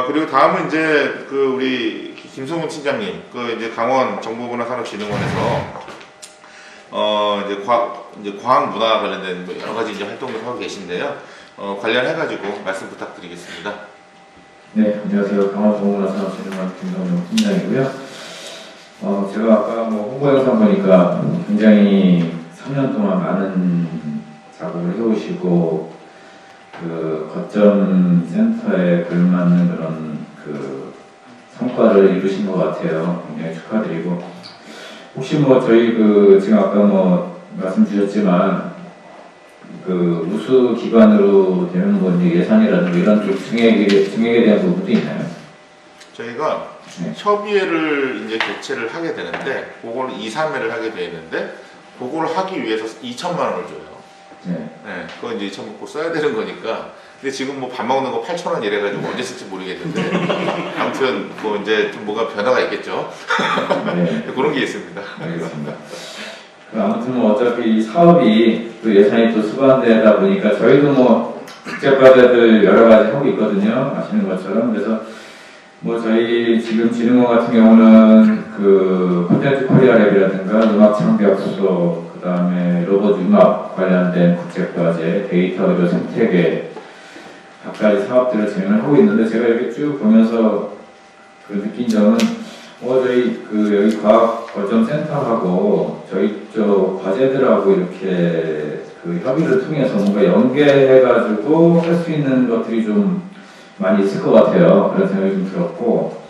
Speaker 2: 그리고 다음은 이제 그 우리 김성훈 팀장님, 그 이제 강원 정보문화산업진흥원에서 이제 과학 문화 관련된 뭐 여러 가지 이제 활동을 하고 계신데요. 관련해가지고 말씀 부탁드리겠습니다.
Speaker 6: 네, 안녕하세요. 강원 정보문화산업진흥원 김성훈 팀장이고요. 제가 아까 뭐 홍보 영상 보니까 굉장히 3년 동안 많은 작업을 해오시고 그 거점 센터에 걸맞는 그런 그 성과를 이루신 것 같아요. 굉장히 축하드리고, 혹시 뭐 저희 그 지금 아까 뭐 말씀 주셨지만 그 우수 기관으로 되는 뭐 이제 예산이라든가 이런 쪽 증액에 대한 부분도 있나요?
Speaker 2: 저희가
Speaker 6: 네.
Speaker 2: 협의회를 이제 개최를 하게 되는데 그걸 2, 3회를 하게 되어 있는데 그걸 하기 위해서 2천만 원을 줘요.
Speaker 6: 네.
Speaker 2: 네, 그거 이제 2천 꼭 써야 되는 거니까. 근데 지금 뭐 밥 먹는 거 8,000원 이래가지고 언제 쓸지 모르겠는데 아무튼 뭐 이제 좀 뭐가 변화가 있겠죠.
Speaker 6: 네.
Speaker 2: 그런 게 있습니다.
Speaker 6: 알겠습니다. 아무튼 뭐 어차피 이 사업이 또 예산이 또 수반되다 보니까 저희도 뭐 국제과제들 여러 가지 하고 있거든요. 아시는 것처럼. 그래서 뭐 저희 지금 진흥원 같은 경우는 그 콘텐츠 코리아랩이라든가 음악 창작소, 그 다음에 로봇 융합 관련된 국제과제, 데이터 의료 생태계 각가지 사업들을 진행을 하고 있는데, 제가 이렇게 쭉 보면서 그 느낀 점은 저희 그 여기 과학 거점 센터하고 저희 쪽 과제들하고 이렇게 그 협의를 통해서 뭔가 연계해가지고 할 수 있는 것들이 좀 많이 있을 것 같아요. 그런 생각이 좀 들었고,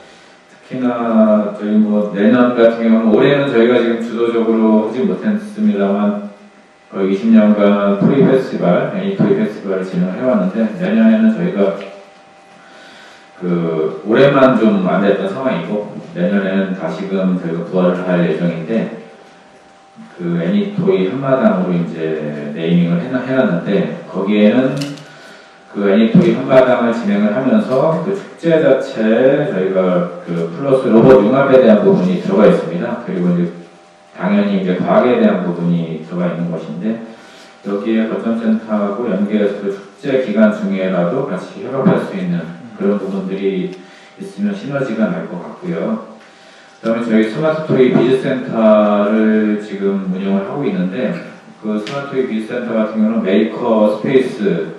Speaker 6: 특히나 저희 뭐 내년 같은 경우는 올해는 저희가 지금 주도적으로 하지 못했습니다만 거의 20년간 토이 페스티벌, 애니토이 페스티벌을 진행을 해왔는데, 내년에는 저희가 그 올해만 좀 안 됐던 상황이고 내년에는 다시금 저희가 부활을 할 예정인데, 그 애니토이 한마당으로 이제 네이밍을 해놨는데, 거기에는 그 애니토이 한마당을 진행을 하면서 그 축제 자체에 저희가 그 플러스 로봇 융합에 대한 부분이 들어가 있습니다. 그리고 이제 당연히 이제 과학에 대한 부분이 들어가 있는 것인데, 여기에 거점센터하고 연계해서 축제 기간 중에라도 같이 협업할 수 있는 그런 부분들이 있으면 시너지가 날 것 같고요. 그다음에 저희 스마트토이 비즈센터를 지금 운영을 하고 있는데 그 스마트토이 비즈센터 같은 경우는 메이커 스페이스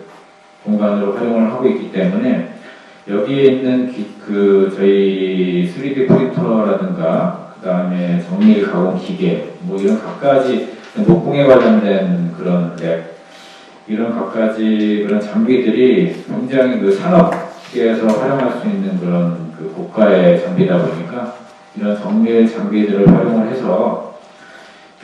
Speaker 6: 공간으로 활용을 하고 있기 때문에 여기에 있는 그 저희 3D 프린터라든가 그다음에 정밀 가공 기계 뭐 이런 갖가지 목공에 관련된 그런 랩 이런 갖가지 그런 장비들이 굉장히 그 산업계에서 활용할 수 있는 그런 그 고가의 장비다 보니까 이런 정밀 장비들을 활용을 해서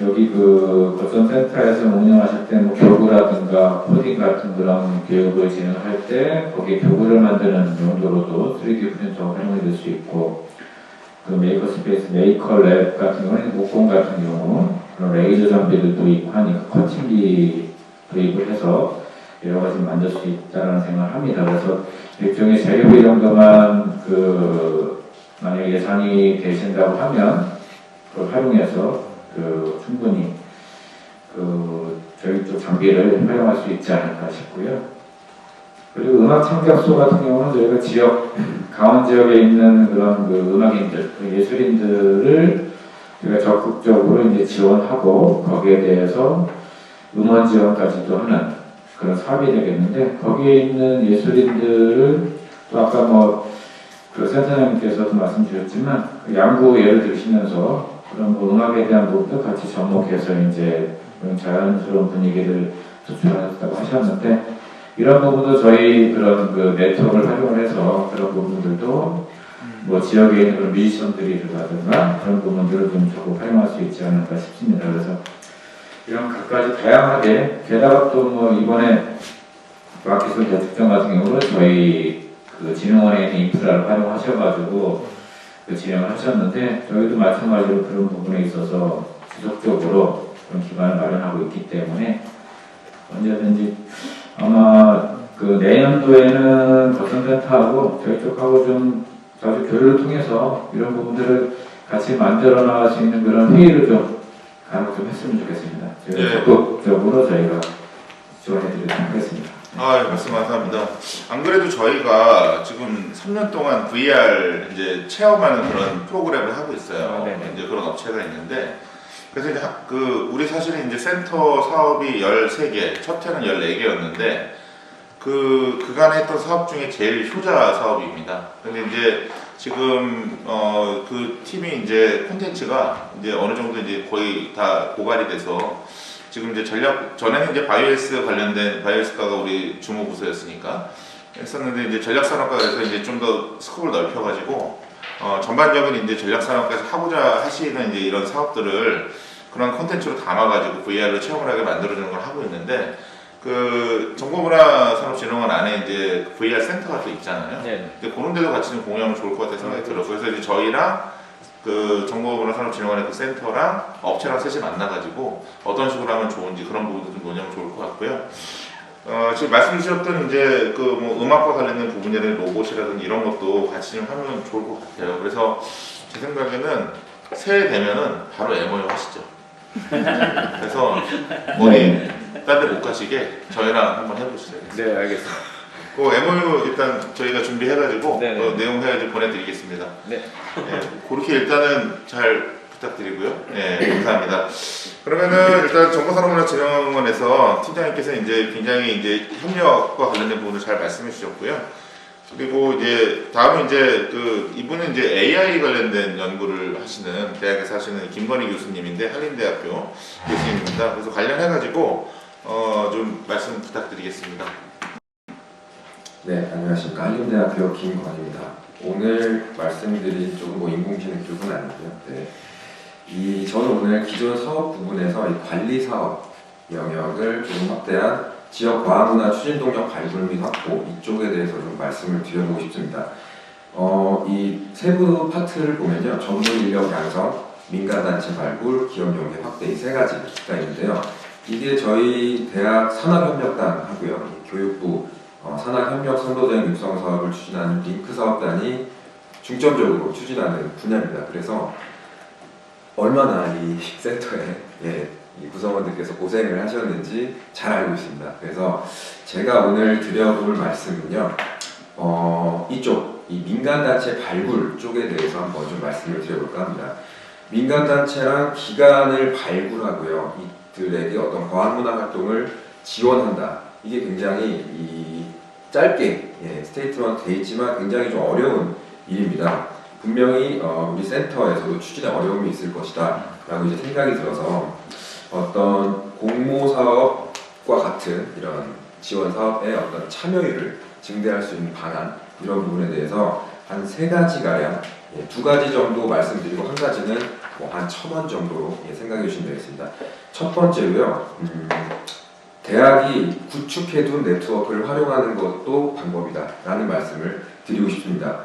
Speaker 6: 여기 그 거점센터에서 운영하실 때 뭐 교구라든가 코딩 같은 그런 교육을 진행할 때 거기에 교구를 만드는 용도로도 3D 프린터가 활용이 될 수 있고 그 메이커 스페이스 메이커 랩 같은 경우는 목공 같은 경우 그런 레이저 장비들도 있고 하니까 커팅기 도입을 해서 여러 가지 만들 수 있다는 생각을 합니다. 그래서 일종의 재료비 정도만 그 만약 예산이 되신다고 하면 그걸 활용해서 그 충분히 그 저희 쪽 장비를 활용할 수 있지 않을까 싶고요. 그리고 음악 창작소 같은 경우는 저희가 지역 강원 지역에 있는 그런 그 음악인들, 그 예술인들을 저희가 적극적으로 이제 지원하고 거기에 대해서 음원 지원까지도 하는 그런 사업이 되겠는데 거기에 있는 예술인들을 또 아까 뭐 그 센터장님께서도 말씀 주셨지만 그 양구 예를 들으시면서 그런 뭐 음악에 대한 부분도 같이 접목해서 이제 그런 자연스러운 분위기를 수출하셨다고 하셨는데 이런 부분도 저희 그런 그 네트워크를 활용을 해서 그런 부분들도 뭐 지역에 있는 그런 뮤지션들이라든가 그런 부분들을 좀 적극 활용할 수 있지 않을까 싶습니다. 그래서 이런 각가지 다양하게 게다가 또 뭐 이번에 과학기술 대특전 같은 경우는 저희 그 진흥원에 있는 인프라를 활용하셔가지고 그 진행을 하셨는데 저희도 마찬가지로 그런 부분에 있어서 지속적으로 그런 기반을 마련하고 있기 때문에 언제든지 아마 그 내년도에는 거점센터하고 저희 쪽하고 좀 자주 교류를 통해서 이런 부분들을 같이 만들어 나갈 수 있는 그런 회의를 좀 간혹 좀 했으면 좋겠습니다. 저희가 적극적으로 저희가 지원해드리도록 하겠습니다.
Speaker 2: 아, 예, 말씀 감사합니다. 안 그래도 저희가 지금 3년 동안 VR 이제 체험하는 그런 프로그램을 하고 있어요. 이제 그런 업체가 있는데, 그래서 이제 그 우리 사실은 이제 센터 사업이 13개, 첫 해는 14개였는데, 그 그간에 했던 사업 중에 제일 효자 사업입니다. 근데 이제 지금 그 팀이 이제 콘텐츠가 이제 어느 정도 이제 거의 다 고갈이 돼서 지금 이제 전략 전에는 이제 바이오헬스 관련된 바이오헬스과가 우리 주무 부서였으니까 했었는데 이제 전략산업과에서 이제 좀 더 스코프를 넓혀가지고 전반적인 이제 전략산업과에서 하고자 하시는 이제 이런 사업들을 그런 콘텐츠로 담아가지고 VR로 체험을 하게 만들어주는 걸 하고 있는데 그 정보문화산업진흥원 안에 이제 VR 센터가 또 있잖아요. 근데 그런 데도 같이 좀 공유하면 좋을 것 같다는 생각이 들어요. 그래서 이제 저희랑 그 정보문화산업진흥원의 그 센터랑 업체랑 셋이 만나가지고 어떤 식으로 하면 좋은지 그런 부분도 좀 논의하면 좋을 것 같고요. 지금 말씀 주셨던 이제 그 뭐 음악과 관련된 부분이라든지 로봇이라든지 이런 것도 같이 좀 하면 좋을 것 같아요. 그래서 제 생각에는 새해 되면은 바로 MOU 하시죠. 그래서 머리 딴 데 못 가시게 저희랑 한번 해보시죠.
Speaker 5: 네, 알겠습니다.
Speaker 2: 그 MOU 일단 저희가 준비해가지고
Speaker 5: 네네.
Speaker 2: 내용 해가지고 보내드리겠습니다.
Speaker 5: 네.
Speaker 2: 네, 그렇게 일단은 잘 부탁드리고요. 네, 감사합니다. 그러면은 일단 정보산업문화진흥원에서 팀장님께서 이제 굉장히 이제 협력과 관련된 부분을 잘 말씀해 주셨고요. 그리고 이제 다음은 이제 그 이분은 이제 AI 관련된 연구를 하시는 대학에서 하시는 김건희 교수님인데 한림대학교 교수님입니다. 그래서 관련해가지고 좀 말씀 부탁드리겠습니다.
Speaker 7: 네, 안녕하십니까. 한림대학교 김건희입니다. 오늘 말씀드린 쪽은 뭐 인공지능 쪽은 아니고요. 네. 저는 오늘 기존 사업 부분에서 이 관리 사업 영역을 좀 확대한 지역 과학문화 추진 동력 발굴 및 확보 이쪽에 대해서 좀 말씀을 드려보고 싶습니다. 이 세부 파트를 보면요, 전문 인력 양성, 민간단체 발굴, 기업 연계 확대 이 세 가지가 있는데요. 이게 저희 대학 산학협력단하고요, 교육부 산학협력 선도자인 육성 사업을 추진하는 링크 사업단이 중점적으로 추진하는 분야입니다. 그래서 얼마나 이 센터에 이 구성원들께서 고생을 하셨는지 잘 알고 있습니다. 그래서 제가 오늘 드려볼 말씀은요, 이쪽 이 민간단체 발굴 쪽에 대해서 한번 좀 말씀을 드려볼까 합니다. 민간단체랑 기관을 발굴하고요, 이들에게 어떤 과학문화 활동을 지원한다. 이게 굉장히 짧게 스테이트먼트 돼 있지만 굉장히 좀 어려운 일입니다. 분명히 우리 센터에서도 추진에 어려움이 있을 것이다 라고 이제 생각이 들어서 어떤 공모 사업과 같은 이런 지원 사업의 어떤 참여율을 증대할 수 있는 방안, 이런 부분에 대해서 한 3가지 가량, 2가지 정도 말씀드리고 한 가지는 한 1,000원 정도로 생각해 주시면 되겠습니다. 첫 번째로요, 대학이 구축해둔 네트워크를 활용하는 것도 방법이다 라는 말씀을 드리고 싶습니다.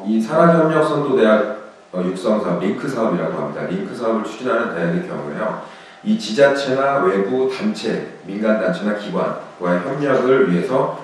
Speaker 7: 이 산학협력선도대학 육성사업, 링크 사업이라고 합니다. 링크 사업을 추진하는 대학의 경우에요, 이 지자체나 외부 단체, 민간단체나 기관과의 협력을 위해서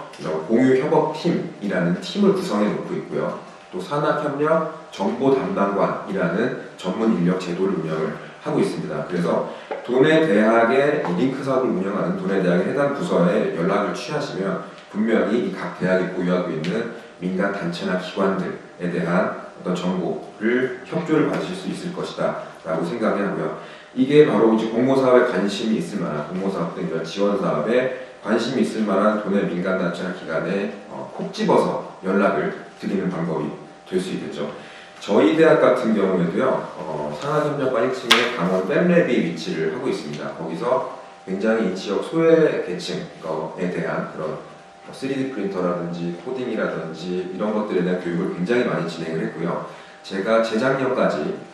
Speaker 7: 공유협업팀이라는 팀을 구성해 놓고 있고요. 또 산학협력 정보담당관이라는 전문 인력 제도를 운영을 하고 있습니다. 그래서 도내 대학의 링크 사업을 운영하는 도내 대학의 해당 부서에 연락을 취하시면 분명히 각 대학이 보유하고 있는 민간 단체나 기관들에 대한 어떤 정보를 협조를 받으실 수 있을 것이다 라고 생각이 하고요. 이게 바로 이제 공모사업에 관심이 있을 만한, 공모사업 등 이런 지원사업에 관심이 있을 만한 도내 민간단체나 기관에 콕 집어서 연락을 드리는 방법이 될 수 있겠죠. 저희 대학 같은 경우에도요, 산학협력관 1층에 강원 뺨랩이 위치를 하고 있습니다. 거기서 굉장히 이 지역 소외 계층에 대한 그런 3D 프린터라든지 코딩이라든지 이런 것들에 대한 교육을 굉장히 많이 진행을 했고요. 제가 재작년까지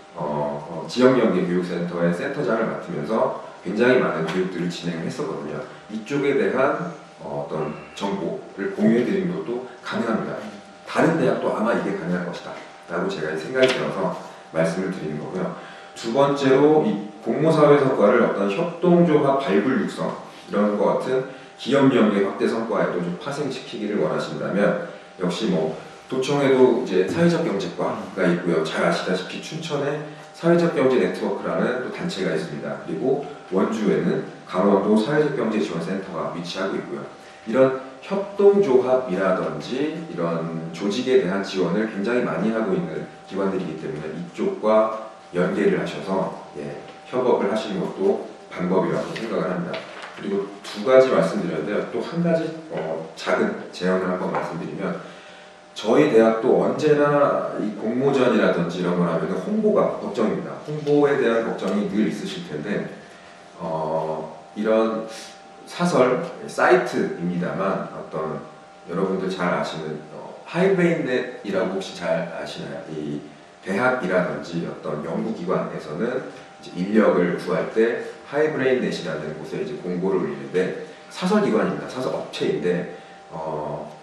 Speaker 7: 지역연계교육센터의 센터장을 맡으면서 굉장히 많은 교육들을 진행을 했었거든요. 이쪽에 대한 어떤 정보를 공유해드리는 것도 가능합니다. 다른 대학도 아마 이게 가능할 것이다 라고 제가 생각이 들어서 말씀을 드리는 거고요. 2번째로 이 공모사회 성과를 어떤 협동조합 발굴 육성 이런 것 같은 기업연계 확대 성과에도 좀 파생시키기를 원하신다면, 역시 도청에도 이제 사회적 경제과가 있고요. 잘 아시다시피 춘천에 사회적 경제 네트워크라는 또 단체가 있습니다. 그리고 원주에는 강원도 사회적 경제 지원센터가 위치하고 있고요. 이런 협동조합이라든지 이런 조직에 대한 지원을 굉장히 많이 하고 있는 기관들이기 때문에 이쪽과 연계를 하셔서 협업을 하시는 것도 방법이라고 생각을 합니다. 그리고 2가지 말씀드렸는데요. 또 한 가지 작은 제언을 한번 말씀드리면, 저희 대학도 언제나 이 공모전이라든지 이런 걸 하면 홍보가 걱정입니다. 홍보에 대한 걱정이 늘 있으실 텐데, 이런 사설 사이트입니다만 어떤 여러분들 잘 아시는 하이브레인넷이라고 혹시 잘 아시나요? 이 대학이라든지 어떤 연구기관에서는 이제 인력을 구할 때 하이브레인넷이라는 곳에 이제 공고를 올리는데, 사설기관입니다. 사설 업체인데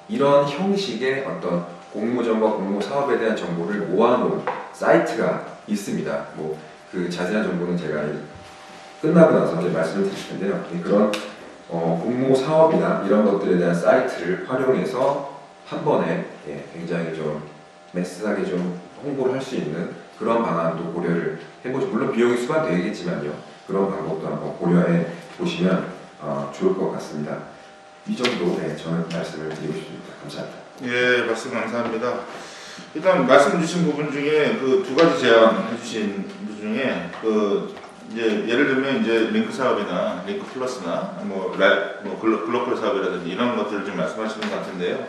Speaker 7: 이런 형식의 어떤 공모전과 공모사업에 대한 정보를 모아놓은 사이트가 있습니다. 그 자세한 정보는 제가 끝나고 나서 이제 말씀을 드릴 텐데요. 그런 공모사업이나 이런 것들에 대한 사이트를 활용해서 한 번에 굉장히 좀 매스하게 좀 홍보를 할 수 있는 그런 방안도 고려를 해보시고, 물론 비용이 수반되겠지만요. 그런 방법도 한번 고려해 보시면 좋을 것 같습니다. 이 정도 저는 말씀을 드리고 싶습니다. 감사합니다.
Speaker 2: 예, 말씀 감사합니다. 일단 말씀 주신 부분 중에 그 2가지 제안해 주신 분 중에 이제 예를 들면 이제 링크 사업이나 링크 플러스나 글로컬 사업이라든지 이런 것들을 좀 말씀하시는 것 같은데요.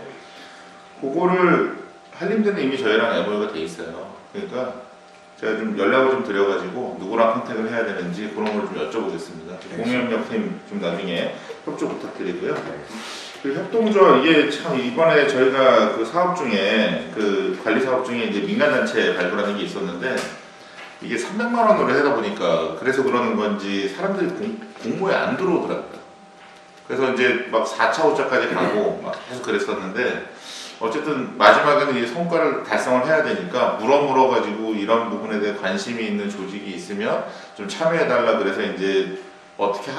Speaker 2: 그거를 한림대는 이미 저희랑 MOU가 돼 있어요. 그러니까 제가 좀 연락을 좀 드려가지고 누구랑 컨택을 해야 되는지 그런 걸 좀 여쭤보겠습니다. 공유협력팀 좀 나중에 협조 부탁드리고요. 그 협동조합, 이게 참 이번에 저희가 그 사업 중에 그 관리 사업 중에 이제 민간단체 발굴하는 게 있었는데, 이게 300만 원으로 하다 보니까 그래서 그러는 건지 사람들이 공모에 안 들어오더라고요. 그래서 이제 막 4차, 5차까지 가고 막 계속 그랬었는데, 어쨌든 마지막에는 이 성과를 달성을 해야 되니까 물어가지고 이런 부분에 대해 관심이 있는 조직이 있으면 좀 참여해달라 그래서 이제 어떻게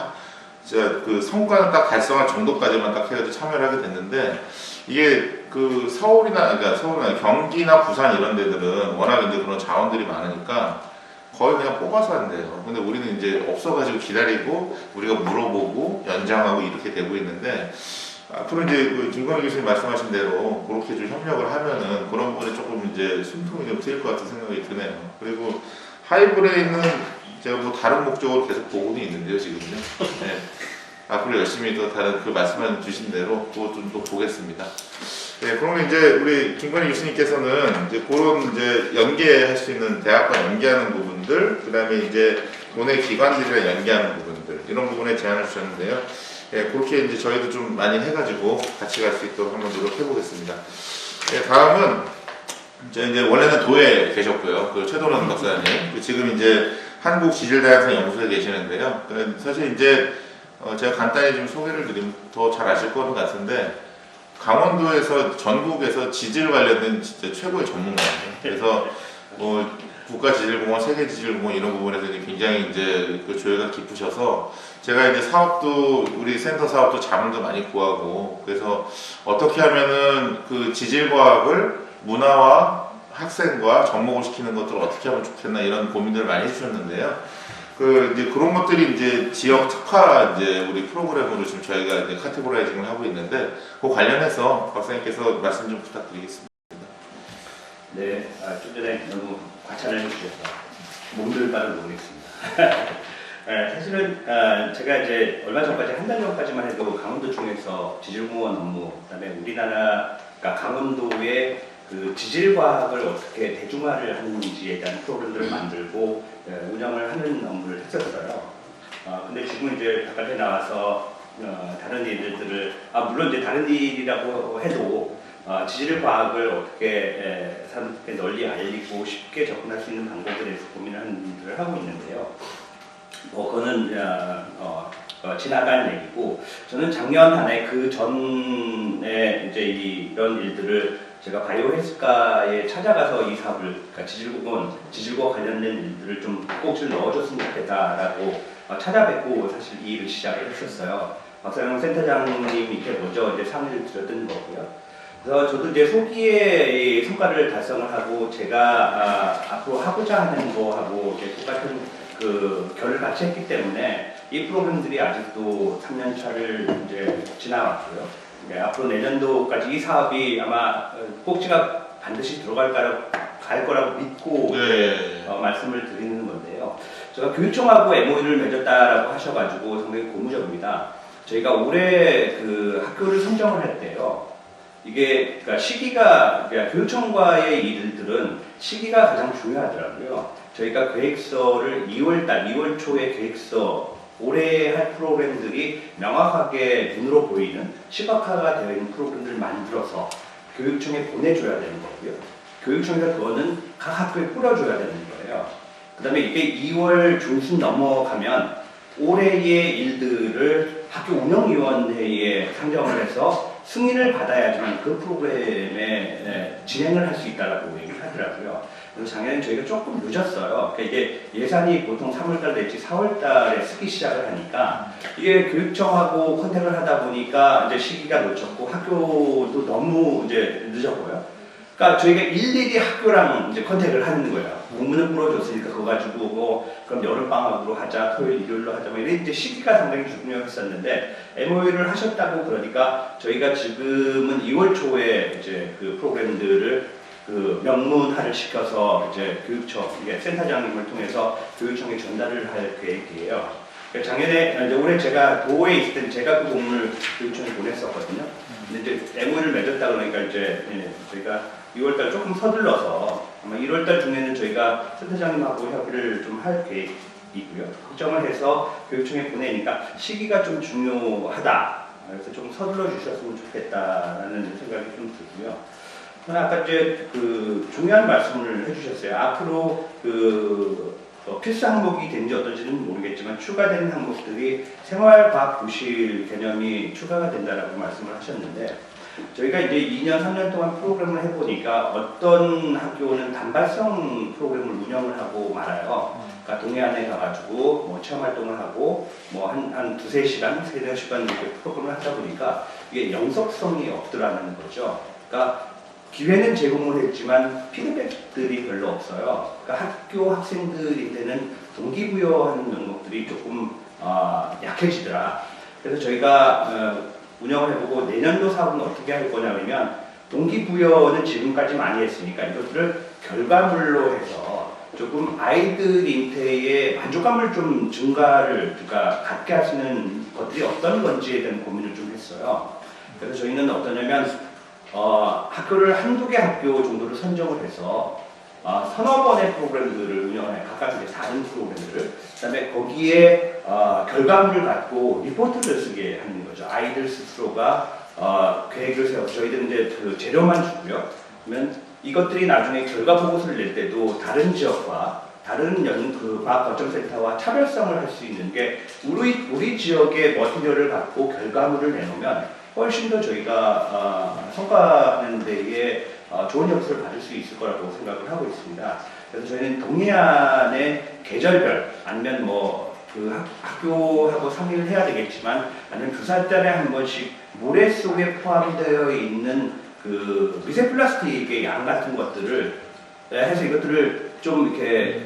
Speaker 2: 그 성과는 딱 달성할 정도까지만 딱 해가지고 참여를 하게 됐는데, 이게 그 서울이나 경기나 부산 이런 데들은 워낙 이제 그런 자원들이 많으니까 거의 그냥 뽑아서 한대요. 근데 우리는 이제 없어가지고 기다리고 우리가 물어보고 연장하고 이렇게 되고 있는데 앞으로 이제 그 김건희 교수님 말씀하신 대로 그렇게 좀 협력을 하면은 그런 부분에 조금 이제 숨통이 좀 트일 것 같은 생각이 드네요. 그리고 하이브레인은 제가 뭐 다른 목적으로 계속 보고는 있는데요, 지금요. 네. 앞으로 열심히 또 다른 그 말씀해 주신 대로 그것 좀 또 보겠습니다. 네, 그러면 이제 우리 김건희 교수님께서는 이제 그런 이제 연계할 수 있는 대학과 연계하는 부분들, 그 다음에 이제 교내 기관들이랑 연계하는 부분들, 이런 부분에 제안을 주셨는데요. 예, 그렇게 이제 저희도 좀 많이 해가지고 같이 갈 수 있도록 한번 노력해 보겠습니다. 예, 다음은 이제 원래는 도에 계셨고요. 그 최도원 박사님, 지금 이제 한국 지질다양성 연구소에 계시는데요. 사실 이제 제가 간단히 좀 소개를 드리면 더 잘 아실 것 같은데 강원도에서 전국에서 지질 관련된 진짜 최고의 전문가예요. 그래서 뭐 국가지질공원, 세계지질공원 이런 부분에서 굉장히 이제 그 조예가 깊으셔서 제가 이제 사업도 우리 센터 사업도 자문도 많이 구하고 그래서 어떻게 하면은 그 지질과학을 문화와 학생과 접목을 시키는 것들을 어떻게 하면 좋겠나 이런 고민들을 많이 해주셨는데요. 그 이제 그런 것들이 이제 지역 특화 이제 우리 프로그램으로 지금 저희가 이제 카테고라이징을 하고 있는데 그 관련해서 박사님께서 말씀 좀 부탁드리겠습니다.
Speaker 8: 네, 좀 전에 너무 과찬을 해주셔서 몸둘 바를 모르겠습니다. 사실은 제가 이제 얼마 전까지 한 달 전까지만 해도 강원도 중에서 지질공원 업무, 그다음에 우리나라 그러니까 강원도의 그 지질과학을 어떻게 대중화를 하는지에 대한 프로그램들을 만들고 운영을 하는 업무를 했었어요. 근데 지금 이제 바깥에 나와서 다른 일들을 물론 이제 다른 일이라고 해도 지질과학을 어떻게 사람들께 널리 알리고 쉽게 접근할 수 있는 방법에 대해서 고민을 하는 일들을 하고 있는데요. 그거는 지나간 얘기고 저는 작년 한 해 그 전에 이제 이런 일들을 제가 바이오헬스가에 찾아가서 이 사업을 그러니까 지질과 관련된 일들을 좀 꼭 좀 넣어줬으면 좋겠다라고 찾아뵙고 사실 이 일을 시작을 했었어요. 박사영 센터장님 밑에 먼저 이제 상의를 드렸던 거고요. 그래서 저도 이제 소기에 이 성과를 달성을 하고 제가 앞으로 하고자 하는 거하고 이제 똑같은 그 결을 같이 했기 때문에 이 프로그램들이 아직도 3년 차를 이제 지나왔고요. 네, 앞으로 내년도까지 이 사업이 아마 꼭지가 반드시 갈 거라고 믿고 말씀을 드리는 건데요. 제가 교육청하고 MOU를 맺었다라고 하셔가지고 상당히 고무적입니다. 저희가 올해 그 학교를 선정을 할 때요. 이게 그러니까 시기가 그러니까 교육청과의 일들은 시기가 가장 중요하더라고요. 저희가 계획서를 2월 초에 계획서 올해 할 프로그램들이 명확하게 눈으로 보이는 시각화가 되어 있는 프로그램들을 만들어서 교육청에 보내줘야 되는 거고요. 교육청에서 그거는 각 학교에 뿌려줘야 되는 거예요. 그 다음에 이게 2월 중순 넘어가면 올해의 일들을 학교 운영위원회에 상정을 해서 승인을 받아야지만 그 프로그램에 진행을 할 수 있다라고 얘기를 하더라고요. 그래서 작년에 저희가 조금 늦었어요. 그러니까 이게 예산이 보통 3월달 냈지 4월달에 쓰기 시작을 하니까 이게 교육청하고 컨택을 하다 보니까 이제 시기가 놓쳤고 학교도 너무 이제 늦었고요. 그러니까 저희가 일일이 학교랑 이제 컨택을 하는 거예요. 공문을 풀어줬으니까 그거 가지고 뭐 그럼 여름방학으로 하자, 토요일, 일요일로 하자, 뭐 이런 이제 시기가 상당히 중요했었는데 MOU를 하셨다고 그러니까 저희가 지금은 2월 초에 이제 그 프로그램들을 그 명문화를 시켜서 이제 교육청, 이게 센터장님을 통해서 교육청에 전달을 할 계획이에요. 그러니까 작년에, 이제 올해 제가 도에 있을 때 제가 그 공문을 교육청에 보냈었거든요. 근데 이제 MOU를 맺었다 그러니까 이제 저희가 2월달 조금 서둘러서 아마 1월달 중에는 저희가 센터장님하고 협의를 좀 할 계획이고요. 걱정을 해서 교육청에 보내니까 시기가 좀 중요하다. 그래서 좀 서둘러 주셨으면 좋겠다라는 생각이 좀 들고요. 아까 이제 그 중요한 말씀을 해주셨어요. 앞으로 그 필수 항목이 되는지 어떨지는 모르겠지만 추가되는 항목들이 생활과학 교실 개념이 추가가 된다라고 말씀을 하셨는데 저희가 이제 2년, 3년 동안 프로그램을 해보니까 어떤 학교는 단발성 프로그램을 운영을 하고 말아요. 그러니까 동해안에 가가지고 뭐 체험활동을 하고 뭐 한 두세 시간, 세네 시간 이렇게 프로그램을 하다 보니까 이게 영속성이 없더라는 거죠. 그러니까 기회는 제공을 했지만 피드백들이 별로 없어요. 그러니까 학교 학생들한테는 동기부여하는 명목들이 조금 약해지더라. 그래서 저희가 운영을 해보고 내년도 사업은 어떻게 할 거냐면 동기부여는 지금까지 많이 했으니까 이것들을 결과물로 해서 조금 아이들한테의 만족감을 좀 증가를 그러니까 갖게 하시는 것들이 어떤 건지에 대한 고민을 좀 했어요. 그래서 저희는 어떠냐면 학교를 한두 개 학교 정도를 선정을 해서 서너 번의 프로그램들을 운영해 각각 이제 다른 프로그램들을 그다음에 거기에 결과물을 갖고 리포트를 쓰게 하는 거죠. 아이들 스스로가 계획을 세워서 저희들은 이제 그 재료만 주고요. 그러면 이것들이 나중에 결과 보고서를 낼 때도 다른 지역과 다른 그 과학거점센터와 차별성을 할 수 있는 게 우리 지역의 머티리얼을 갖고 결과물을 내놓으면 훨씬 더 저희가 성과하는 데에 좋은 역할을 받을 수 있을 거라고 생각을 하고 있습니다. 그래서 저희는 동해안의 계절별 아니면 뭐 그 학교하고 상의를 해야 되겠지만 아니면 2살 한 번씩 모래 속에 포함되어 있는 그 미세 플라스틱의 양 같은 것들을 해서 이것들을 좀 이렇게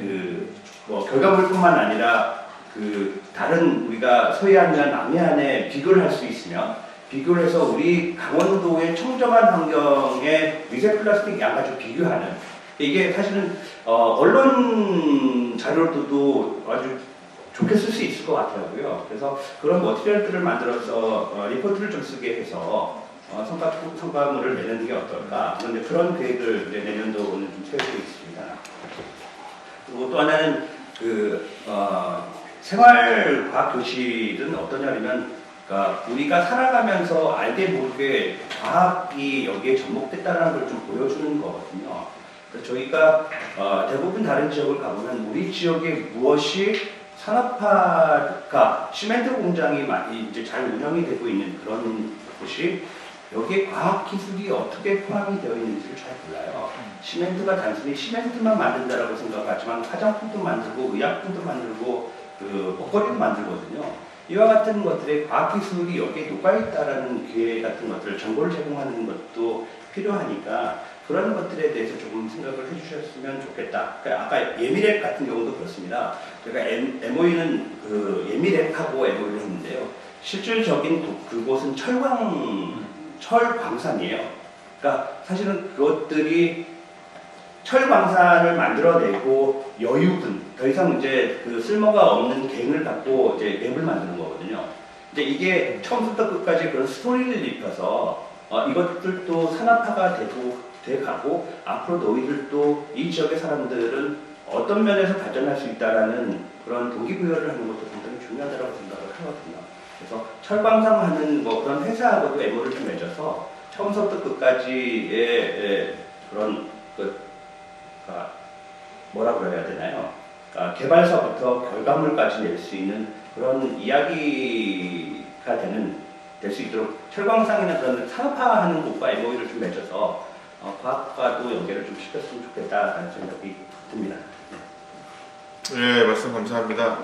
Speaker 8: 뭐 결과물뿐만 아니라 그 다른 우리가 서해안이나 남해안에 비교를 할 수 있으면 비교를 해서 우리 강원도의 청정한 환경의 미세 플라스틱 양 가지고 비교하는 이게 사실은 언론 자료로도 아주 좋게 쓸 수 있을 것 같아요. 그래서 그런 머티리얼들을 만들어서 리포트를 좀 쓰게 해서 성과물을 내는 게 어떨까. 그런데 그런 계획을 이제 내년도 오늘 좀 세우고 있습니다. 그리고 또 하나는 생활과학 교실은 어떠냐면 그러니까 우리가 살아가면서 알게 모르게 과학이 여기에 접목됐다는 걸 좀 보여주는 거거든요. 그래서 저희가 대부분 다른 지역을 가보면 우리 지역에 무엇이 산업화가 시멘트 공장이 많이 이제 잘 운영이 되고 있는 그런 곳이 여기에 과학기술이 어떻게 포함이 되어 있는지를 잘 몰라요. 시멘트가 단순히 시멘트만 만든다라고 생각하지만 화장품도 만들고 의약품도 만들고 그 먹거리도 만들거든요. 이와 같은 것들의 과학기술이 여기에 녹아있다라는 기회 같은 것들을 정보를 제공하는 것도 필요하니까 그런 것들에 대해서 조금 생각을 해주셨으면 좋겠다. 그러니까 아까 예미랩 같은 경우도 그렇습니다. 제가 MOU는 그 예미랩하고 MOU를 했는데요. 실질적인 그곳은 철광산이에요. 그러니까 사실은 그것들이 철광산을 만들어내고 여유분, 더 이상 이제 그 쓸모가 없는 갱을 갖고 이제 랩을 만드는 거거든요. 이제 이게 처음부터 끝까지 그런 스토리를 입혀서 이것들도 산업화가 돼가고 앞으로 너희들도 이 지역의 사람들은 어떤 면에서 발전할 수 있다라는 그런 동기부여를 하는 것도 굉장히 중요하다고 생각을 하거든요. 그래서 철광산하는 뭐 그런 회사하고도 MOU를 좀 맺어서 처음부터 끝까지의 그런 뭐라 그래야 되나요? 그러니까 개발서부터 결과물까지 낼 수 있는 그런 이야기가 될 수 있도록 철광상이나 그런 산업화하는 곳과 MOU를 좀 맺어서 과학과도 연계를 좀 시켰으면 좋겠다라는 생각이 듭니다.
Speaker 2: 네, 말씀 감사합니다.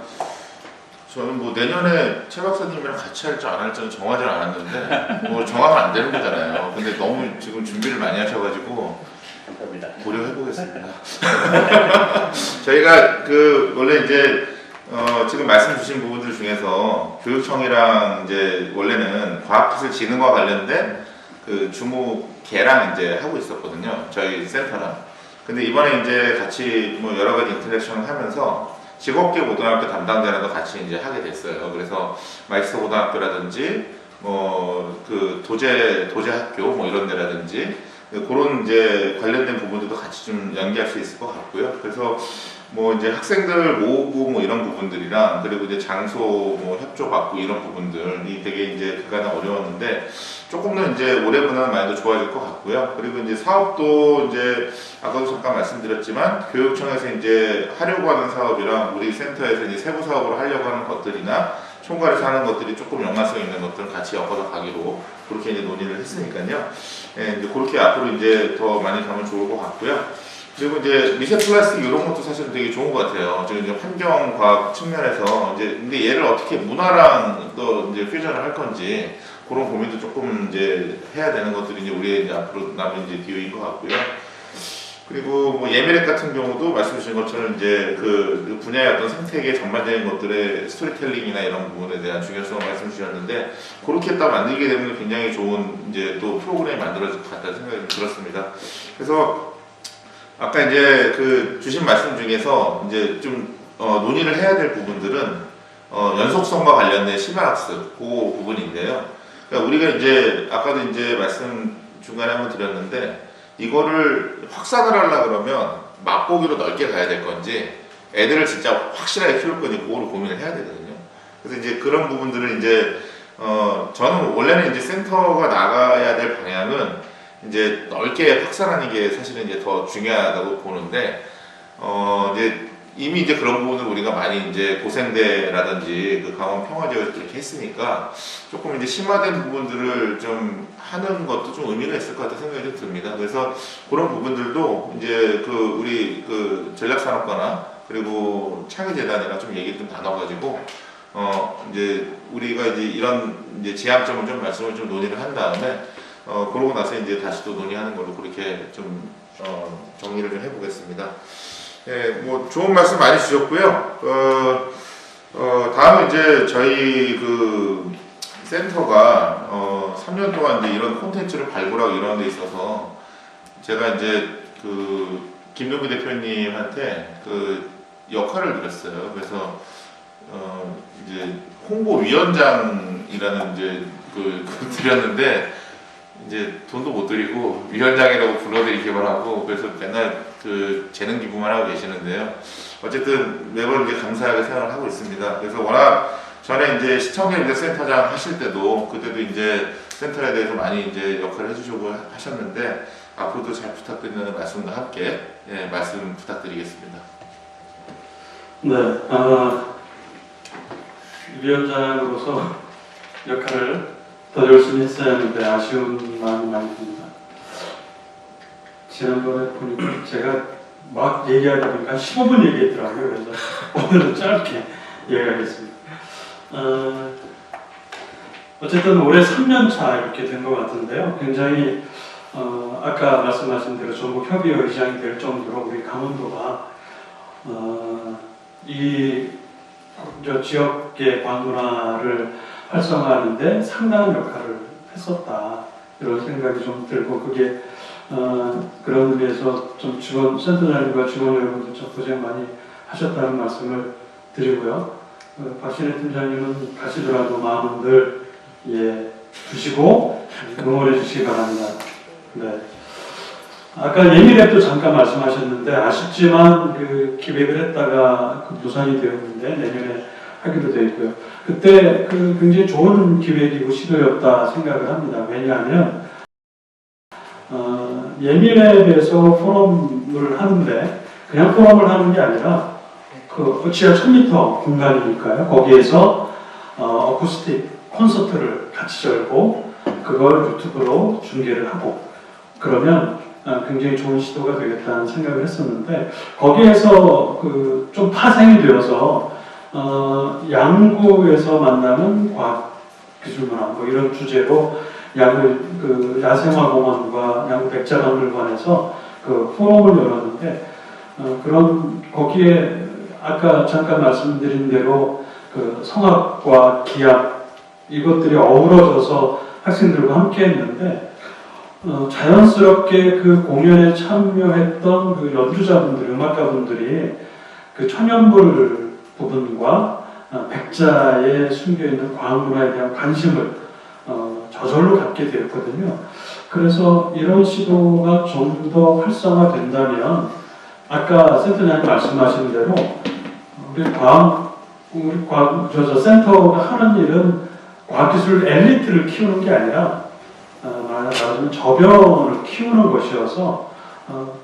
Speaker 2: 저는 뭐 내년에 최 박사님이랑 같이 할지 안 할지는 정하지 않았는데 뭐 정하면 안 되는 거잖아요. 근데 너무 지금 준비를 많이 하셔가지고
Speaker 8: 감사합니다.
Speaker 2: 고려해 보겠습니다. 저희가 원래 이제 지금 말씀 주신 부분들 중에서 교육청이랑 이제 원래는 과학기술진흥과 관련된 그 주무계랑 이제 하고 있었거든요. 저희 센터랑. 근데 이번에 이제 같이 뭐 여러 가지 인터랙션을 하면서 직업계 고등학교 담당자랑도 같이 이제 하게 됐어요. 그래서 마이스터 고등학교라든지 뭐 그 도제 학교 뭐 이런 데라든지 그런 이제 관련된 부분들도 같이 좀 연계할 수 있을 것 같고요. 그래서 뭐 이제 학생들 모으고 뭐 이런 부분들이랑 그리고 이제 장소 뭐 협조 받고 이런 부분들이 되게 이제 그간에 어려웠는데 조금 더 이제 올해보다는 많이 더 좋아질 것 같고요. 그리고 이제 사업도 이제 아까도 잠깐 말씀드렸지만 교육청에서 이제 하려고 하는 사업이랑 우리 센터에서 이제 세부 사업으로 하려고 하는 것들이나 총괄해서 하는 것들이 조금 연관성 있는 것들을 같이 엮어서 가기로 그렇게 이제 논의를 했으니까요. 예, 이제 그렇게 앞으로 이제 더 많이 가면 좋을 것 같고요. 그리고 이제 미세 플라스틱 이런 것도 사실 되게 좋은 것 같아요. 지금 이제 환경과학 측면에서 이제 근데 얘를 어떻게 문화랑 또 이제 퓨전을 할 건지 그런 고민도 조금 이제 해야 되는 것들이 이제 우리의 이제 앞으로 남은 이제 기회인 것 같고요. 그리고 뭐 예미랩 같은 경우도 말씀 주신 것처럼 이제 그 분야의 어떤 생태계 전반적인 것들의 스토리텔링이나 이런 부분에 대한 중요성을 말씀 주셨는데, 그렇게 딱 만들게 되면 굉장히 좋은 이제 또 프로그램이 만들어질 것 같다는 생각이 들었습니다. 그래서 아까 이제 그 주신 말씀 중에서 이제 좀 논의를 해야 될 부분들은 연속성과 관련된 심화학습 그 부분인데요. 그러니까 우리가 이제 아까도 이제 말씀 중간에 한번 드렸는데, 이거를 확산을 하려고 그러면 맛보기로 넓게 가야 될 건지 애들을 진짜 확실하게 키울 건지 그거를 고민을 해야 되거든요. 그래서 이제 그런 부분들을 이제 저는 원래는 이제 센터가 나가야 될 방향은 이제 넓게 확산하는 게 사실은 이제 더 중요하다고 보는데, 이제 이미 이제 그런 부분을 우리가 많이 이제 고생대라든지 그 강원 평화지역에서 그렇게 했으니까 조금 이제 심화된 부분들을 좀 하는 것도 좀 의미가 있을 것 같다는 생각이 좀 듭니다. 그래서 그런 부분들도 이제 그 우리 그 전략산업과나 그리고 창의재단이랑 좀 얘기를 좀 나눠가지고 이제 우리가 이제 이런 이제 제약점을 좀 말씀을 좀 논의를 한 다음에 그러고 나서 이제 다시 또 논의하는 걸로 그렇게 좀 정리를 좀 해보겠습니다. 예, 뭐 좋은 말씀 많이 주셨고요. 다음은 이제 저희 그 센터가 3년 동안 이제 이런 콘텐츠를 발굴하고 이런 데 있어서 제가 이제 그 김동기 대표님한테 그 역할을 드렸어요. 그래서 이제 홍보위원장이라는 이제 그 드렸는데, 이제 돈도 못 드리고 위원장이라고 불러드리기만 하고, 그래서 맨날 그 재능 기부만 하고 계시는데요. 어쨌든 매번 이제 감사하게 생각을 하고 있습니다. 그래서 워낙 전에 이제 시청자 센터장 하실 때도 그때도 이제 센터에 대해서 많이 이제 역할을 해주시고 하셨는데, 앞으로도 잘 부탁드리는 말씀과 함께 말씀 부탁드리겠습니다.
Speaker 9: 네, 위원장으로서 역할을 더 열심히 했어야 하는데 아쉬운 마음이 많이 듭니다. 지난번에 보니까 제가 막 얘기하다 보니까 15분 얘기했더라고요. 그래서 오늘은 짧게 얘기하겠습니다. 어쨌든 올해 3년차 이렇게 된 것 같은데요. 굉장히 아까 말씀하신 대로 전국 협의회장이 될 정도로 우리 강원도가 이 지역의 광문화를 활성화하는데 상당한 역할을 했었다, 이런 생각이 좀 들고, 그게 그런 의미에서 좀 센터장님과 직원 여러분들 좀 고생 많이 하셨다는 말씀을 드리고요. 박신혜 팀장님은 가시더라도 마음들 두시고 응원해 주시기 바랍니다. 네. 아까 예미랩도 잠깐 말씀하셨는데, 아쉽지만 그 기획을 했다가 그 무산이 되었는데 내년에 하기로 되어 있고요. 그때 그 굉장히 좋은 기획이고 시도였다 생각을 합니다. 왜냐하면 예미랩에서 포럼을 하는데 그냥 포럼을 하는 게 아니라 그 지하 1000m 공간이니까요. 거기에서 어쿠스틱 콘서트를 같이 열고 그걸 유튜브로 중계를 하고 그러면 굉장히 좋은 시도가 되겠다는 생각을 했었는데, 거기에서 그 좀 파생이 되어서 양구에서 만나는 과학 기술문화 뭐 이런 주제로 양구 그 야생화공원과 양구 백자박물관에서 그 포럼을 열었는데, 그런 거기에 아까 잠깐 말씀드린 대로 그 성악과 기악 이것들이 어우러져서 학생들과 함께 했는데, 자연스럽게 그 공연에 참여했던 그 연주자분들, 음악가분들이 그 천연물 부분과 백자에 숨겨있는 과학문화에 대한 관심을 저절로 갖게 되었거든요. 그래서 이런 시도가 좀 더 활성화된다면, 아까 센터장님 말씀하신 대로 센터가 하는 일은 과학기술 엘리트를 키우는 게 아니라 말하자면 저변을 키우는 것이어서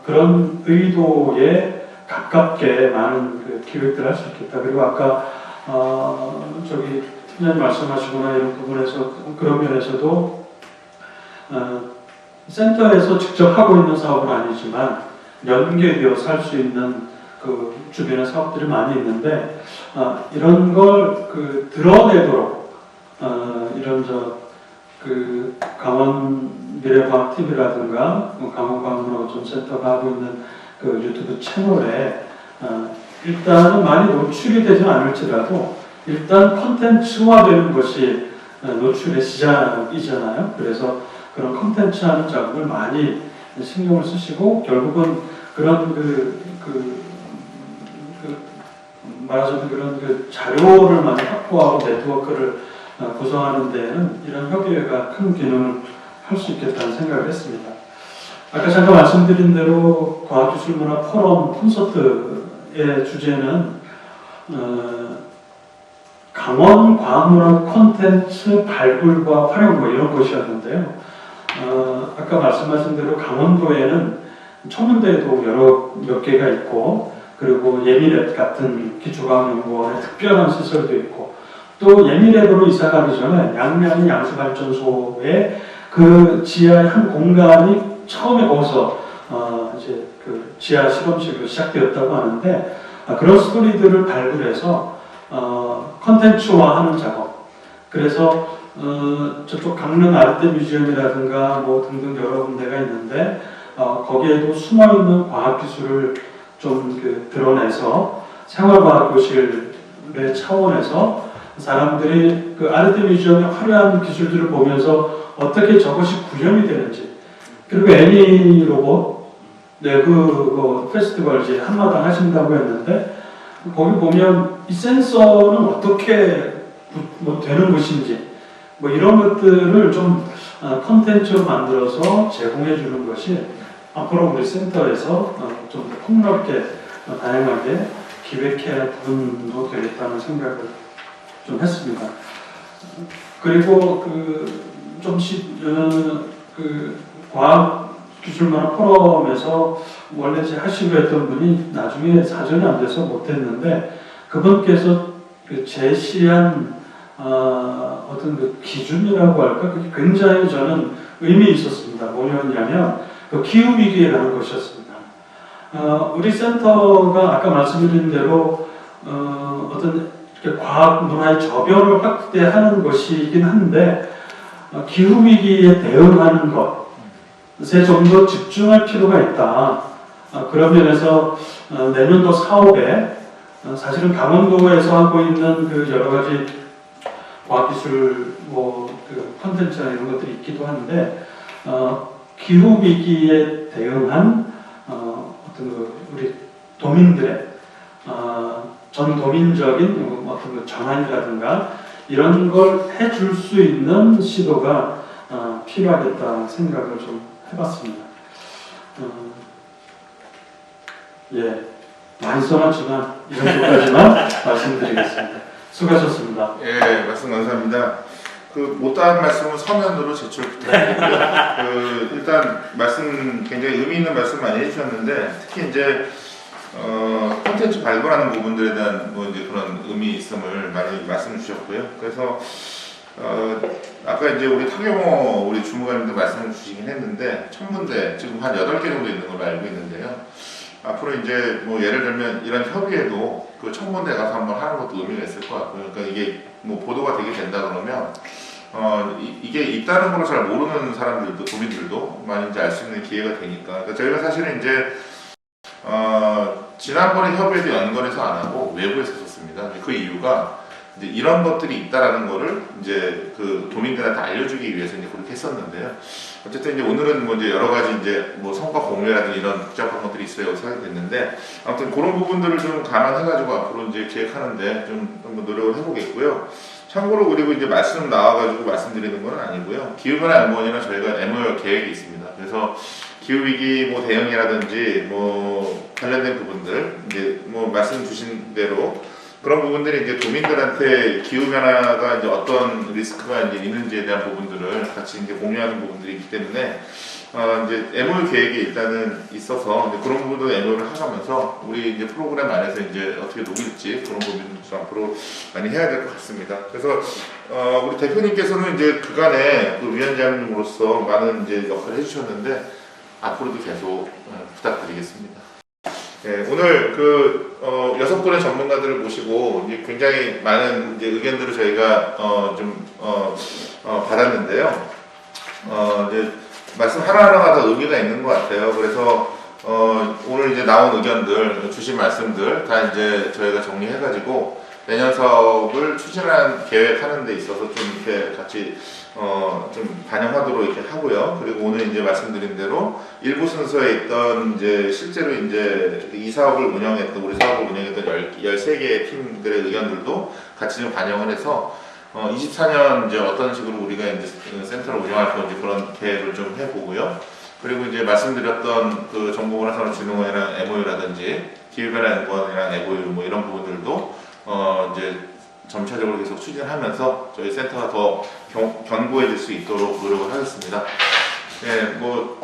Speaker 9: 그런 의도에 가깝게 많은 그 기획들을 할 수 있겠다. 그리고 아까 저기 팀장님 말씀하시거나 이런 부분에서 그런 면에서도 센터에서 직접 하고 있는 사업은 아니지만 연계되어서 할 수 있는 그 주변의 사업들이 많이 있는데, 이런 걸 그 드러내도록 이런 그 강원 미래과학TV라든가 강원과학문화보존센터가 하고 있는 그 유튜브 채널에 일단은 많이 노출이 되지 않을지라도 일단 콘텐츠화되는 것이 노출의 시작이잖아요. 그래서 그런 콘텐츠하는 작업을 많이 신경을 쓰시고 결국은 그런 말하자면 그런 그 자료를 많이 확보하고 네트워크를 구성하는 데에는 이런 협의회가 큰 기능을 할 수 있겠다는 생각을 했습니다. 아까 잠깐 말씀드린 대로 과학기술문화 포럼 콘서트의 주제는 강원 과학문화 콘텐츠 발굴과 활용 뭐 이런 것이었는데요. 아까 말씀하신 대로 강원도에는 청문대도 몇 개가 있고 그리고 예미랩 같은 기초과학연구원의 특별한 시설도 있고 또 예미랩으로 이사가기 전에 양양이 양수발전소에 그 지하의 한 공간이 처음에 거기서 이제 그 지하 실험실로 시작되었다고 하는데 그런 스토리들을 발굴해서 컨텐츠화하는 작업. 그래서 저쪽 강릉 아르테 뮤지엄이라든가 뭐 등등 여러 군데가 있는데 거기에도 숨어 있는 과학 기술을 좀 드러내서 생활과학교실의 차원에서 사람들이 그 아르테 뮤지엄의 화려한 기술들을 보면서 어떻게 저것이 구현이 되는지 그리고 애니 로봇 그 페스티벌 이제 한마당 하신다고 했는데 거기 보면 이 센서는 어떻게 뭐 되는 것인지 뭐 이런 것들을 좀 컨텐츠로 만들어서 제공해 주는 것이 앞으로 우리 센터에서 좀 폭넓게 다양하게 기획해야 할 부분도 되겠다는 생각을 좀 했습니다. 그리고 그 과학기술문화 포럼에서 원래 하시고 했던 분이 나중에 사전이 안 돼서 못했는데 그분께서 그 제시한 어떤 그 기준이라고 할까 그게 굉장히 저는 의미 있었습니다. 뭐였냐면 그 기후 위기라는 것이었습니다. 우리 센터가 아까 말씀드린 대로 어떤 과학 문화의 저변을 확대하는 것이긴 한데 기후 위기에 대응하는 것에 좀 더 집중할 필요가 있다. 그런 면에서 내년도 사업에 사실은 강원도에서 하고 있는 그 여러 가지 과학기술 그 콘텐츠나 이런 것들이 있기도 한데 기후 위기에 대응한 어떤 우리 도민들의 전도민적인 어떤 그 전환이라든가 이런 걸 해줄 수 있는 시도가 필요하겠다는 생각을 좀 해봤습니다. 예, 많이 써놨지만 이 정도까지만 말씀드리겠습니다. 수고하셨습니다.
Speaker 2: 예, 말씀 감사합니다. 그 못다한 말씀은 서면으로 제출 부탁드리고요. 일단 말씀 굉장히 의미 있는 말씀 많이 해주셨는데 특히 이제 콘텐츠 발굴하는 부분들에 대한 뭐 이제 그런 의미 있음을 많이 말씀 주셨고요. 그래서 아까 이제 우리 타경호 우리 주무관님도 말씀을 주시긴 했는데 청문대 지금 한 8개 정도 있는 걸로 알고 있는데요. 앞으로 이제 뭐 예를 들면 이런 협의회도 그 청문대 가서 한번 하는 것도 의미가 있을 것 같고요. 그러니까 이게 뭐 보도가 되게 된다 그러면 이게 있다는 걸 잘 모르는 사람들도 도민들도 많이 이제 알 수 있는 기회가 되니까. 그러니까 저희가 사실은 이제 지난번에 협의회도 연관해서 안 하고 외부에서 했었습니다. 그 이유가 이제 이런 것들이 있다라는 거를 이제 그 도민들한테 알려주기 위해서 이제 그렇게 했었는데요. 어쨌든 이제 오늘은 뭐 이제 여러 가지 이제 뭐 성과 공유라든지 이런 복잡한 것들이 있어요. 하게 됐는데 아무튼 그런 부분들을 좀 감안해가지고 앞으로 이제 기획하는데 좀 한번 노력을 해보겠고요. 참고로 그리고 이제 말씀 나와가지고 말씀드리는 건 아니고요. 기후변화연구원이랑 저희가 MOU 계획이 있습니다. 그래서 기후위기 뭐 대응이라든지 뭐 관련된 부분들 이제 뭐 말씀 주신 대로 그런 부분들이 이제 도민들한테 기후변화가 이제 어떤 리스크가 이제 있는지에 대한 부분들을 같이 이제 공유하는 부분들이기 때문에 이제 MOU 계획이 일단은 있어서 이제 그런 부분도 MOU를 하면서 우리 이제 프로그램 안에서 이제 어떻게 녹일지 그런 부분도 앞으로 많이 해야 될 것 같습니다. 그래서 우리 대표님께서는 이제 그간에 그 위원장님으로서 많은 이제 역할을 해주셨는데 앞으로도 계속 부탁드리겠습니다. 네, 오늘 그 6분의 전문가들을 모시고 이제 굉장히 많은 이제 의견들을 저희가 받았는데요. 이제 말씀 하나하나가 다 의미가 있는 것 같아요. 그래서 오늘 이제 나온 의견들, 주신 말씀들 다 이제 저희가 정리해가지고 내년 사업을 추진한 계획하는 데 있어서 좀 이렇게 같이 좀 반영하도록 이렇게 하고요. 그리고 오늘 이제 말씀드린 대로 일부 순서에 있던 이제 실제로 이제 이 사업을 운영했던 우리 사업을 운영했던 13개의 팀들의 의견들도 같이 좀 반영을 해서 24년 이제 어떤 식으로 우리가 이제 센터를 운영할 건지 그런 계획을 좀 해보고요. 그리고 이제 말씀드렸던 그 정보문화산업진흥원이랑 MOU라든지 기후변화연구원이랑 MOU 뭐 이런 부분들도 이제 점차적으로 계속 추진하면서 저희 센터가 더 견고해질 수 있도록 노력을 하겠습니다. 예, 뭐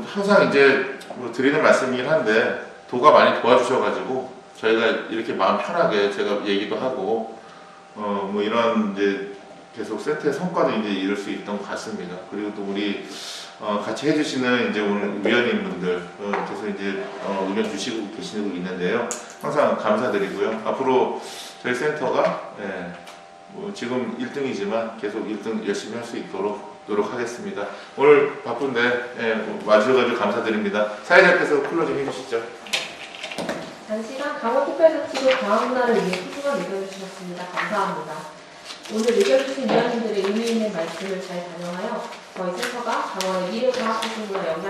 Speaker 2: 항상 이제 드리는 말씀이긴 한데 도가 많이 도와주셔가지고 저희가 이렇게 마음 편하게 제가 얘기도 하고 뭐 이런 이제 계속 센터의 성과도 이제 이룰 수 있던 것 같습니다. 그리고 또 우리 같이 해주시는 이제 오늘 위원님분들 계속 이제 의견 주시고 계시고 있는데요. 항상 감사드리고요. 앞으로 저희 센터가 뭐 지금 1등이지만 계속 1등 열심히 할 수 있도록 노력하겠습니다. 오늘 바쁜데 와주셔가지고 감사드립니다. 사회자께서 클로징 해주시죠.
Speaker 1: 단시간 강원특별자치도 강화문화를 위해 소중한 의견을 주셨습니다. 감사합니다. 오늘 의견 주신 위원님들의 의미 있는 말씀을 잘 반영하여 저희 센터가 강원의 미래과학기술문화 역량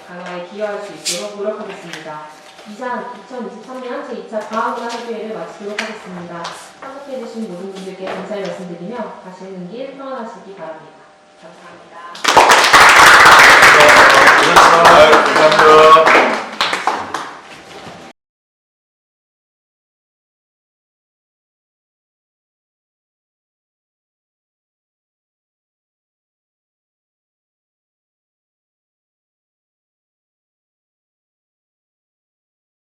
Speaker 1: 강화에 기여할 수 있도록 노력하겠습니다. 이상 2023년 제2차 과학문화협의회를 마치도록 하겠습니다. 참석해주신 모든 분들께 감사의 말씀드리며 가시는 길 평안하시기 바랍니다. 감사합니다.
Speaker 2: 감사합니다.